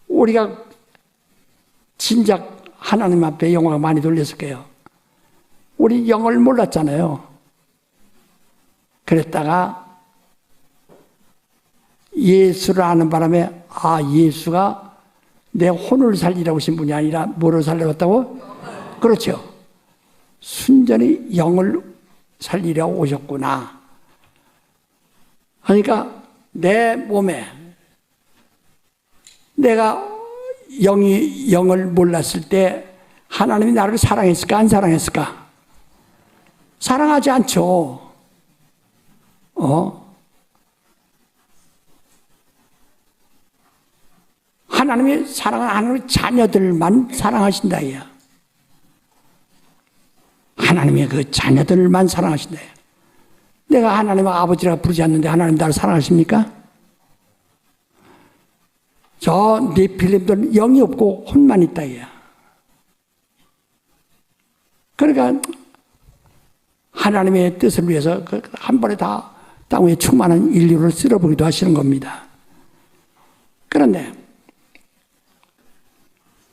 우리가 진작 하나님 앞에 영광 많이 돌렸을 거예요. 우리 영을 몰랐잖아요. 그랬다가 예수를 아는 바람에 예수가 내 혼을 살리라고 오신 분이 아니라 뭐를 살리라고 했다고? 그렇죠. 순전히 영을 살리려고 오셨구나. 그러니까 내 몸에 내가 영을 몰랐을 때 하나님이 나를 사랑했을까 안 사랑했을까? 사랑하지 않죠. 하나님이 사랑하는 하나님의 자녀들만 사랑하신다. 하나님의 그 자녀들만 사랑하신다. 내가 하나님의 아버지라고 부르지 않는데 하나님 나를 사랑하십니까? 저 네필림들은 영이 없고 혼만 있다. 그러니까 하나님의 뜻을 위해서 한 번에 다 땅 위에 충만한 인류를 쓸어보기도 하시는 겁니다. 그런데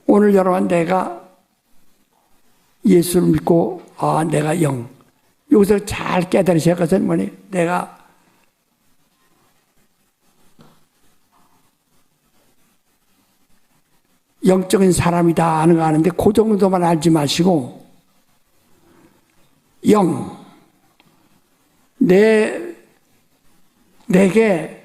오늘 여러분 내가 예수를 믿고 내가 영 여기서 잘 깨달으셔야 할 것은 뭐니? 내가 영적인 사람이다 하는 거 아는데 그 정도만 알지 마시고 내게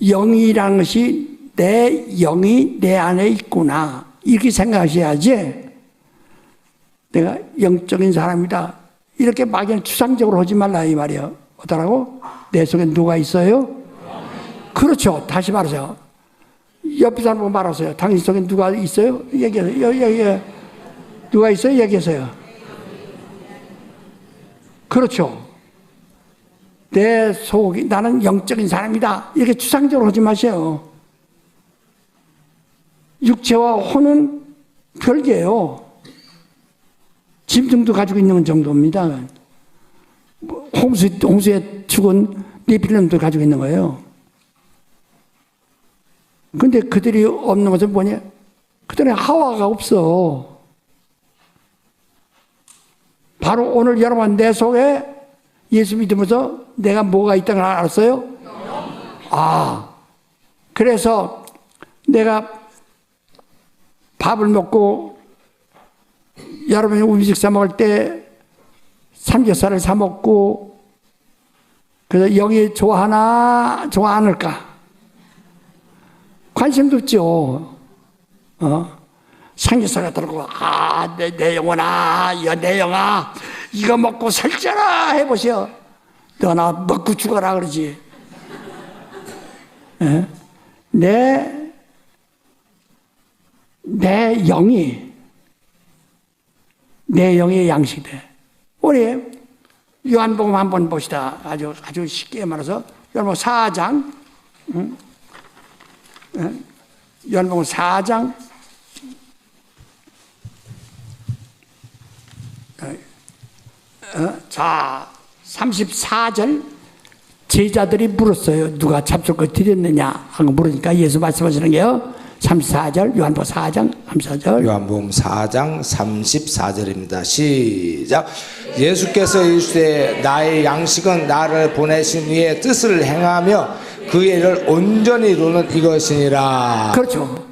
영이라는 것이 내 영이 내 안에 있구나 이렇게 생각하셔야지 내가 영적인 사람이다 이렇게 막연 추상적으로 하지 말라 이 말이에요. 어떠라고? 내 속에 누가 있어요? 그렇죠. 다시 말하세요. 옆에 사람 보고 말하세요. 당신 속에 누가 있어요? 얘기하세요. 누가 있어요? 얘기하세요. 그렇죠. 내 속이 나는 영적인 사람이다 이렇게 추상적으로 하지 마세요. 육체와 혼은 별개예요. 짐승도 가지고 있는 정도입니다. 홍수에 죽은 네필름도 가지고 있는 거예요. 근데 그들이 없는 것은 뭐냐? 그들은 하와가 없어. 바로 오늘 여러분 내 속에 예수 믿으면서 내가 뭐가 있다는 걸 알았어요? 그래서 내가 밥을 먹고 여러분이 음식 사 먹을 때 삼겹살을 사 먹고 그래서 영이 좋아하나 좋아 않을까? 관심도 없죠. 삼겹살을 들고 내 영혼아, 내 영아 이거 먹고 살쪄라 해보세요. 너 나 먹고 죽어라 그러지. 내 영이 내 영의 양식이 돼. 우리 요한복음 한번 봅시다. 아주 쉽게 말해서 요한복음 4장 요한복음 4장 자 34절 제자들이 물었어요. 누가 잡숫걸 드렸느냐 하고 물으니까 예수 말씀하시는 게요. 34절 요한복음 4장 34절 요한복음 4장 34절입니다. 시작. 예수께서 이르시되 나의 양식은 나를 보내신 이의 뜻을 행하며 그 일을 온전히 이루는 이것이니라. 그렇죠.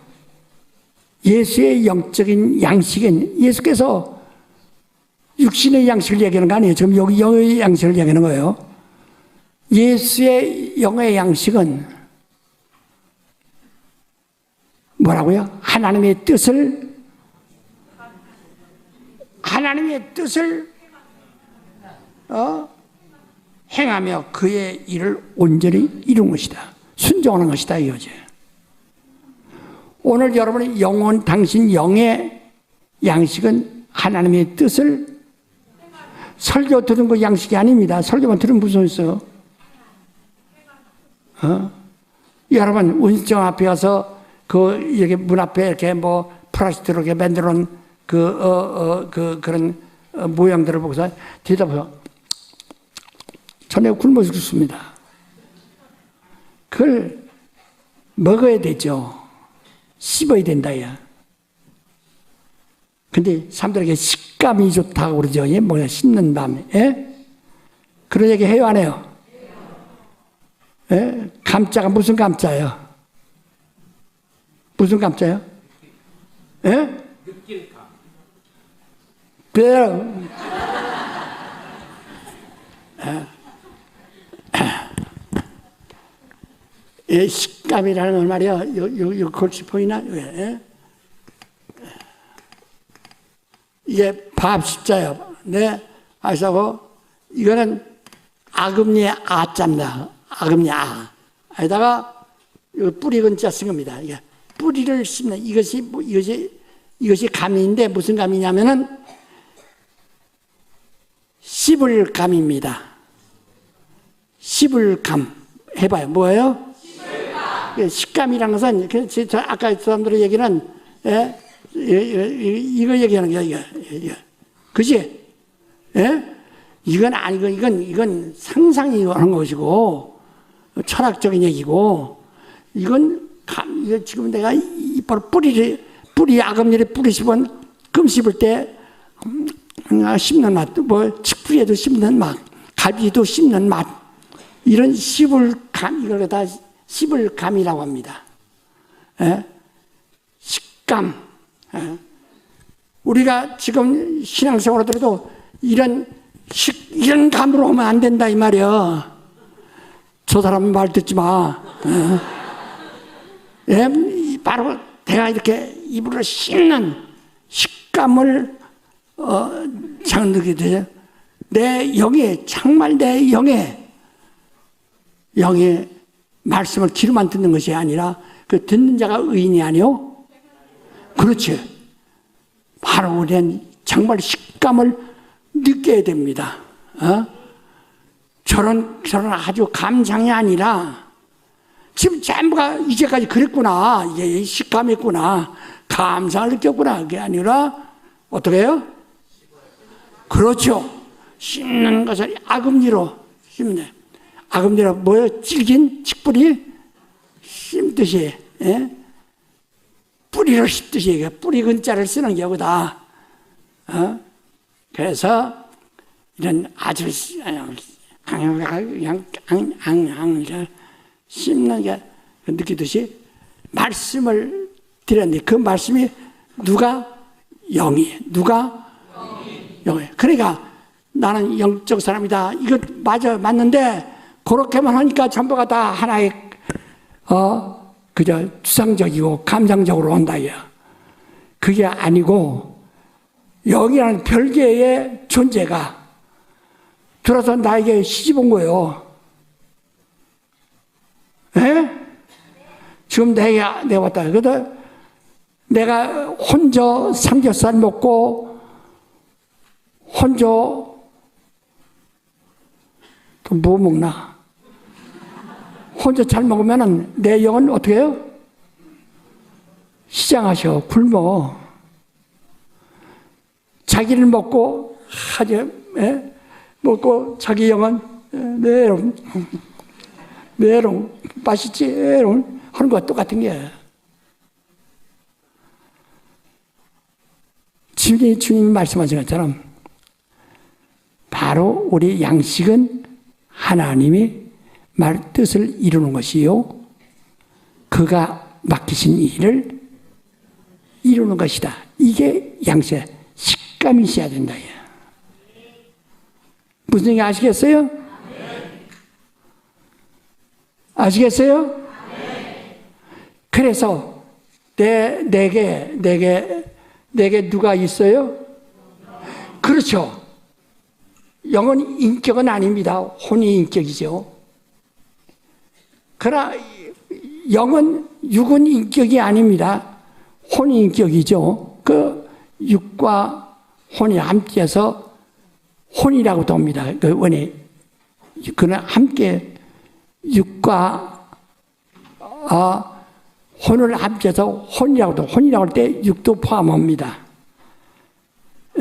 예수의 영적인 양식은 예수께서 육신의 양식을 얘기하는 거 아니에요. 지금 여기 영의 양식을 얘기하는 거예요. 예수의 영의 양식은 뭐라고요? 하나님의 뜻을 행하며 그의 일을 온전히 이룬 것이다. 순종하는 것이다 이거지. 오늘 여러분의 영혼 당신 영의 양식은 하나님의 뜻을 설교 들은 거 양식이 아닙니다. 설교만 들으면 무슨 있어요? 여러분 운수정 앞에 가서 여기 문 앞에 이렇게 플라스틱으로 이렇게 만들어 놓은 그런 모양들을 보고서 대답해요. 전에 굶어 죽습니다. 그걸 먹어야 되죠. 씹어야 된다, 야. 근데 사람들에게 식감이 좋다고 그러죠. 예? 뭐야, 씹는 밤에. 예? 그런 얘기 해요, 안 해요? 예? 감자가 무슨 감자예요? 무슨 감자예요? 예? 느낄감. 예, 식감이라는 건 말이야. 요 골치 보이나? 예? 이게 밥 십자예요. 네, 아시고 이거는 아금니의 아자입니다. 아금니 아. 에다가 뿌리 근자 쓴 겁니다. 이게 뿌리를 씹는 이것이 감인데 무슨 감이냐면은 씹을 감입니다. 씹을 감 해봐요. 뭐예요? 식감이라는 것은 아까 사람들의 얘기는 이거 얘기하는 거야. 그지? 예? 이건 아니고 이건 상상이 하는 것이고 철학적인 얘기고 이건 이거 지금 내가 바로 뿌리 아금니를 뿌리 씹은 금 씹을 때 씹는 맛, 칡뿌리에도 씹는 맛, 갈비도 씹는 맛 이런 씹을 감 이걸 다 씹을 감이라고 합니다. 예? 식감. 예? 우리가 지금 신앙생활하더라도 이런 감으로 하면 안 된다 이 말이야. 저 사람 말 듣지 마. 예? 바로 내가 이렇게 입으로 씹는 식감을 장르게 되죠. 내 영에, 정말 내 영에 말씀을 귀로만 듣는 것이 아니라 그 듣는 자가 의인이 아니요. 그렇지. 바로 우리는 정말 식감을 느껴야 됩니다. 저런 아주 감상이 아니라 지금 전부가 이제까지 그랬구나. 이제 식감이 있구나. 감상을 느꼈구나. 그게 아니라 어떻게 해요? 그렇죠. 씹는 것을 아금니로 씹네. 아금니로 뭐예요? 질긴 칡뿌리 씹듯이, 예? 뿌리를 씹듯이 뿌리 근자를 쓰는 게 여기다. 그래서 이런 아주 그냥 씹는 게 느끼듯이 말씀을 드렸는데 그 말씀이 누가? 영이. 누가? 영이. 그러니까 나는 영적 사람이다. 이거 맞는데 그렇게만 하니까 전부가 다 하나의 그저 추상적이고 감상적으로 온다 이야. 그게 아니고 영이라는 별개의 존재가 들어서 나에게 시집 온 거예요. 예? 지금 내가 왔다. 그래도 내가 혼자 삼겹살 먹고 혼자 또 뭐 먹나? 혼자 잘 먹으면은 내 영은 어떻게 해요? 시장하셔. 굶어. 자기를 먹고 하죠. 예? 먹고 자기 영은 메롱 맛있지? 메롱 하는 것과 똑같은 게 주님이 말씀하신 것처럼 바로 우리 양식은 하나님이 말 뜻을 이루는 것이요 그가 맡기신 일을 이루는 것이다. 이게 양식 식감이 있어야 된다. 무슨 얘기 아시겠어요? 아시겠어요? 그래서 내게 누가 있어요? 그렇죠. 영은 인격은 아닙니다. 혼이 인격이죠. 그러나 영은 육은 인격이 아닙니다. 혼이 인격이죠. 그 육과 혼이 함께해서 혼이라고도 합니다. 그 원에 그는 함께 육과 혼을 합쳐서 혼이라고도 혼이라고 할 때 육도 포함합니다.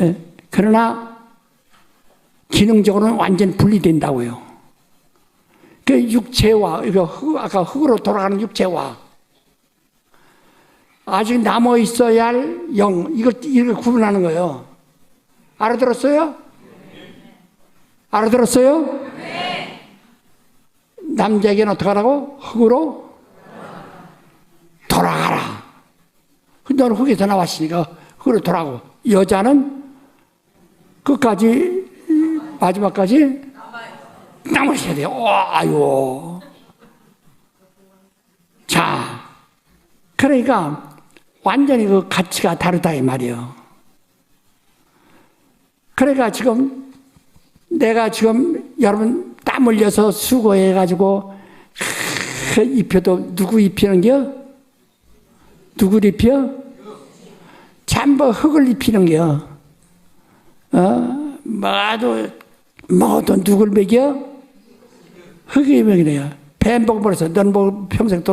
예, 그러나 기능적으로는 완전 분리된다고요. 그 육체와 아까 흙으로 돌아가는 육체와 아직 남아 있어야 할 영 이걸 구분하는 거예요. 알아들었어요? 알아들었어요? 남자에게는 어떻게 하라고? 흙으로 돌아가라. 너는 흙에서 나왔으니까 흙으로 돌아가고 여자는 끝까지 마지막까지 남으셔야 돼요. 아유. 자, 그러니까 완전히 그 가치가 다르다 이 말이에요. 그러니까 지금 내가 지금 여러분 땀 흘려서 수고해가지고 입혀도 누구 입히는겨? 누구 입혀? 전부 흙을 입히는겨. 먹어도 누굴 먹여? 흙이 먹이래요. 배 먹어버렸어. 넌 뭐 평생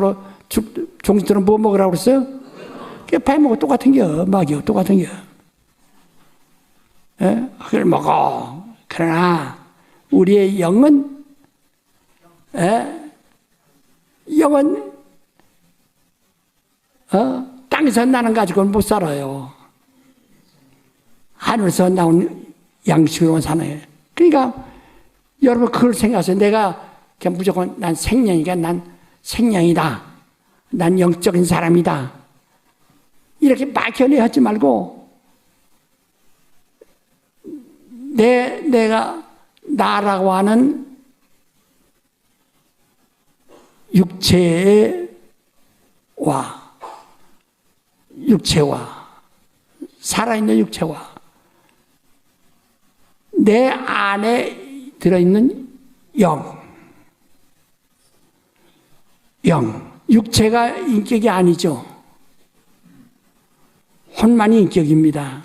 종신처럼 뭐 먹으라고 그랬어요? 배 먹어 똑같은겨. 먹여 똑같은겨. 흙을 먹어. 그러나 우리의 영은 땅에서 나는 가지고는 못 살아요. 하늘에서 나온 양식으로 사나요. 그러니까 여러분 그걸 생각하세요. 내가 그냥 무조건 난 생명이니까 난 생명이다. 난 영적인 사람이다. 이렇게 막연해하지 말고 내가 나라고 하는 육체와 살아있는 육체와 내 안에 들어있는 영, 육체가 인격이 아니죠. 혼만이 인격입니다.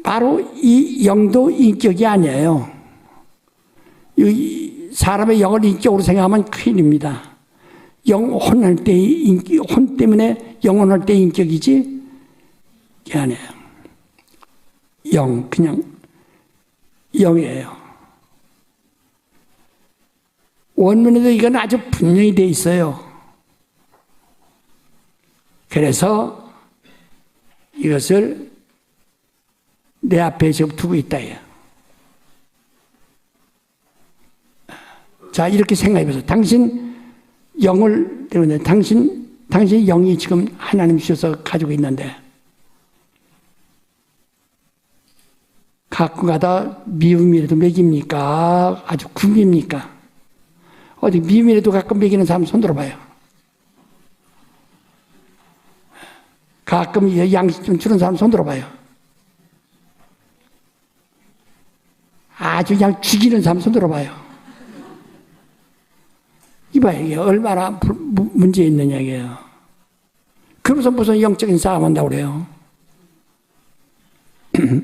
바로 이 영도 인격이 아니에요. 이 사람의 영을 인격으로 생각하면 큰일입니다. 혼할 때 혼 때문에 영혼할 때 인격이지 그게 아니에요. 그냥 영이에요. 원문에도 이건 아주 분명히 돼 있어요. 그래서 이것을 내 앞에 지금 두고 있다. 자, 이렇게 생각해보세요. 당신 영을 때문에 당신 영이 지금 하나님 주셔서 가지고 있는데 가끔가다 미움이라도 먹입니까? 아주 굶깁니까? 어디 미움이라도 가끔 먹이는 사람 손 들어봐요. 가끔 양식 좀 주는 사람 손 들어봐요. 아주 그냥 죽이는 사람 손 들어봐요. 이봐요. 이게 얼마나 문제 있느냐, 이게요. 그러면서 무슨 영적인 싸움 한다고 그래요.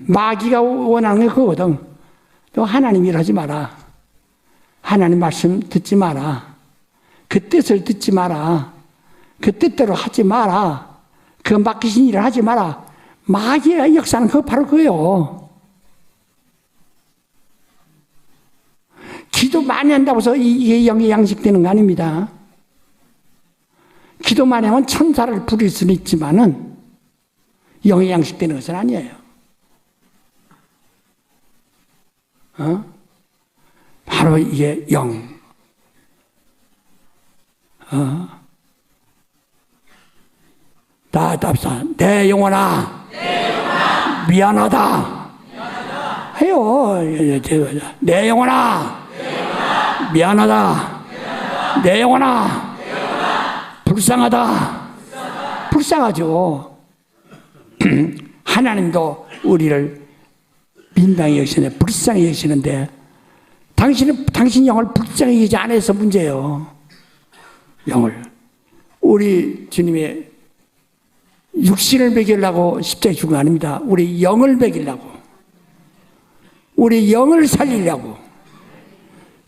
마귀가 원하는 게 그거거든. 너 하나님 일하지 마라. 하나님 말씀 듣지 마라. 그 뜻을 듣지 마라. 그 뜻대로 하지 마라. 그 맡기신 일을 하지 마라. 마귀의 역사는 그거 바로 그거예요. 기도 많이 한다고 해서 이게 영이 양식되는 거 아닙니다. 기도 많이 하면 천사를 부릴 수는 있지만은 영이 양식되는 것은 아니에요. 바로 이게 영. 다 답사. 내 영혼아. 미안하다. 해요. 내 영혼아. 미안하다. 내 영혼아. 불쌍하다. 불쌍하죠. 하나님도 우리를 민당히 여기시네. 불쌍히 여기시는데 당신 영을 불쌍히 여기지 않아서 문제예요. 영을. 우리 주님의 육신을 먹이려고 십자가에 죽은 거 아닙니다. 우리 영을 먹이려고. 우리 영을 살리려고.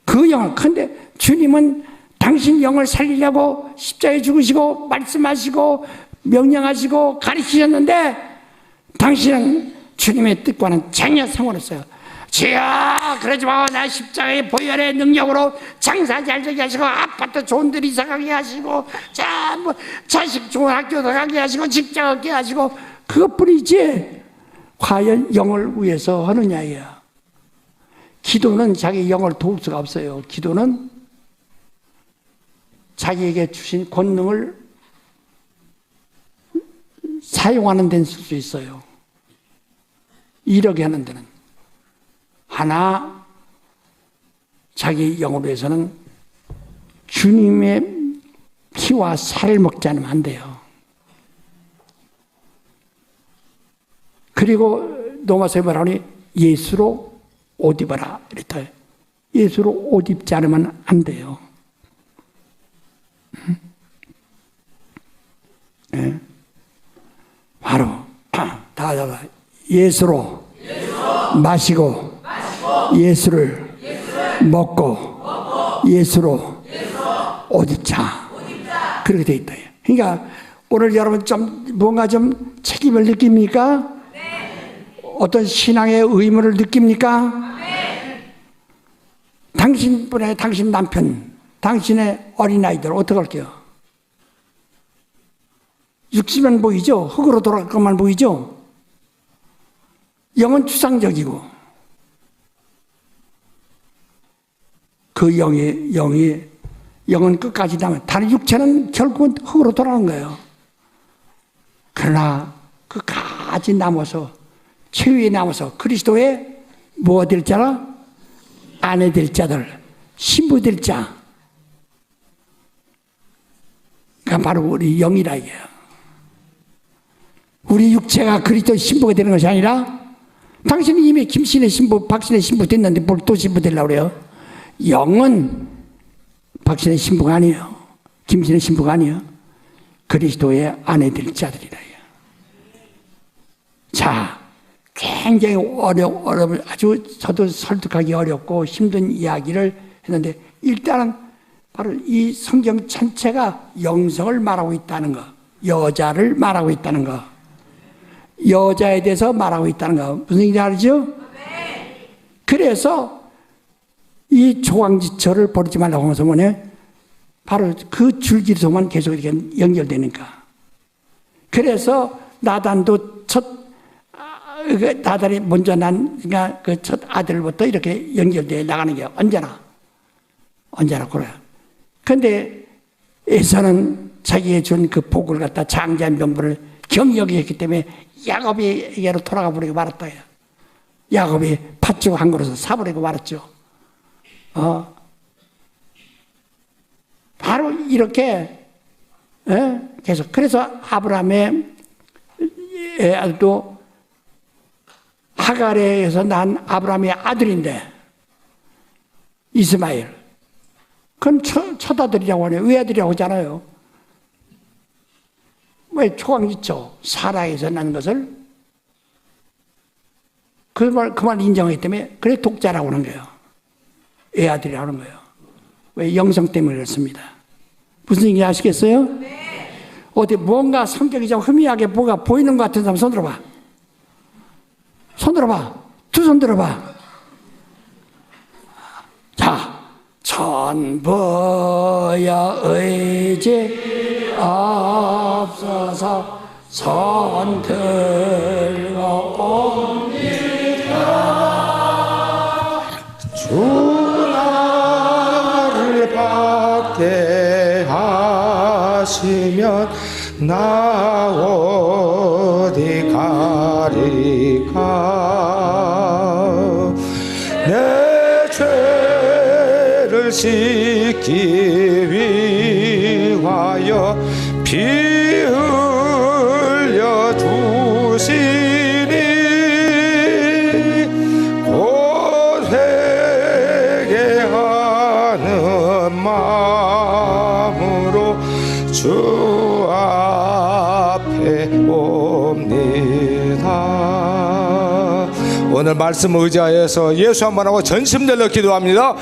그 영을. 근데 주님은 당신 영을 살리려고 십자가에 죽으시고 말씀하시고 명령하시고 가르치셨는데 당신은 주님의 뜻과는 전혀 상관없어요. 주여 그러지 마. 나 십자가의 보혈의 능력으로 장사 잘 되게 하시고 아파트 좋은 데 이사 가게 하시고 자식 좋은 학교 가게 하시고 직장 얻게 하시고 그것뿐이지 과연 영을 위해서 하느냐예요. 기도는 자기 영을 도울 수가 없어요. 기도는 자기에게 주신 권능을 사용하는 데는 쓸 수 있어요. 이렇게 하는 데는. 하나, 자기 영으로 해서는 주님의 피와 살을 먹지 않으면 안 돼요. 그리고 로마서에 말하니 예수로 옷 입어라. 이랬다. 예수로 옷 입지 않으면 안 돼요. 네. 바로 다 예수로 마시고 예수를 먹고 예수로 옷 입자. 그렇게 돼 있다. 그러니까 오늘 여러분 좀 뭔가 좀 책임을 느낍니까? 어떤 신앙의 의무를 느낍니까? 당신분의 당신 남편, 당신의 어린아이들 어떻게 할게요? 육신만 보이죠? 흙으로 돌아갈 것만 보이죠? 영은 추상적이고 그 영이 영은 끝까지 남아. 다른 육체는 결국은 흙으로 돌아가는 거예요. 그러나 끝까지 남아서 최후에 남아서 그리스도의 뭐 될 자라? 아내 될 자들, 신부 될 자. 그러니까 바로 우리 영이라 이게요. 우리 육체가 그리스도의 신부가 되는 것이 아니라 당신이 이미 김신의 신부, 박신의 신부 됐는데 뭘 또 신부 되려고 그래요? 영은 박신의 신부가 아니에요. 김신의 신부가 아니에요. 그리스도의 아내 될 자들이라. 자, 굉장히 아주 저도 설득하기 어렵고 힘든 이야기를 했는데 일단은 바로 이 성경 전체가 영성을 말하고 있다는 거, 여자를 말하고 있다는 거, 여자에 대해서 말하고 있다는 거 무슨 얘기인지 알죠? 그래서 이 조강지처를 버리지 말라고 하면서 뭐냐? 바로 그 줄기로만 계속 이렇게 연결되니까. 그래서 나단도 나단이 먼저 난 그 첫 아들부터 이렇게 연결되어 나가는 게 언제나 그래요. 그런데 에서는 자기의 준 그 복을 갖다 장자의 명분을 경력이 했기 때문에 야곱에게로 돌아가 버리고 말았다. 야곱이 팥죽 한 그릇을 사버리고 말았죠. 바로 이렇게 계속. 그래서 아브라함의 아들도 하갈에서 난 아브라함의 아들인데 이스마엘, 그건 첫 아들이라고 하네요. 외아들이라고 하잖아요. 왜 초강지처 사라에서 난 것을 그 말 인정하기 때문에 그래 독자라고 하는 거예요. 외아들이라고 하는 거예요. 왜? 영성 때문에 그렇습니다. 무슨 얘기인지 아시겠어요? 네. 어디 뭔가 성격이 좀 희미하게 뭐가 보이는 것 같은 사람 손 들어봐. 손 들어봐. 두 손 들어봐. 자, 천부여 의지 없어서 손 들고 옵니다. 주 나를 받게 하시면 나 어디 가리까. 내 죄를 씻기 위하여 피 흘려 주시니 곧 회개하는 마음으로 주 앞에 옵니다. 오늘 말씀을 의지하여서 예수 한 번 하고 전심들로 기도합니다.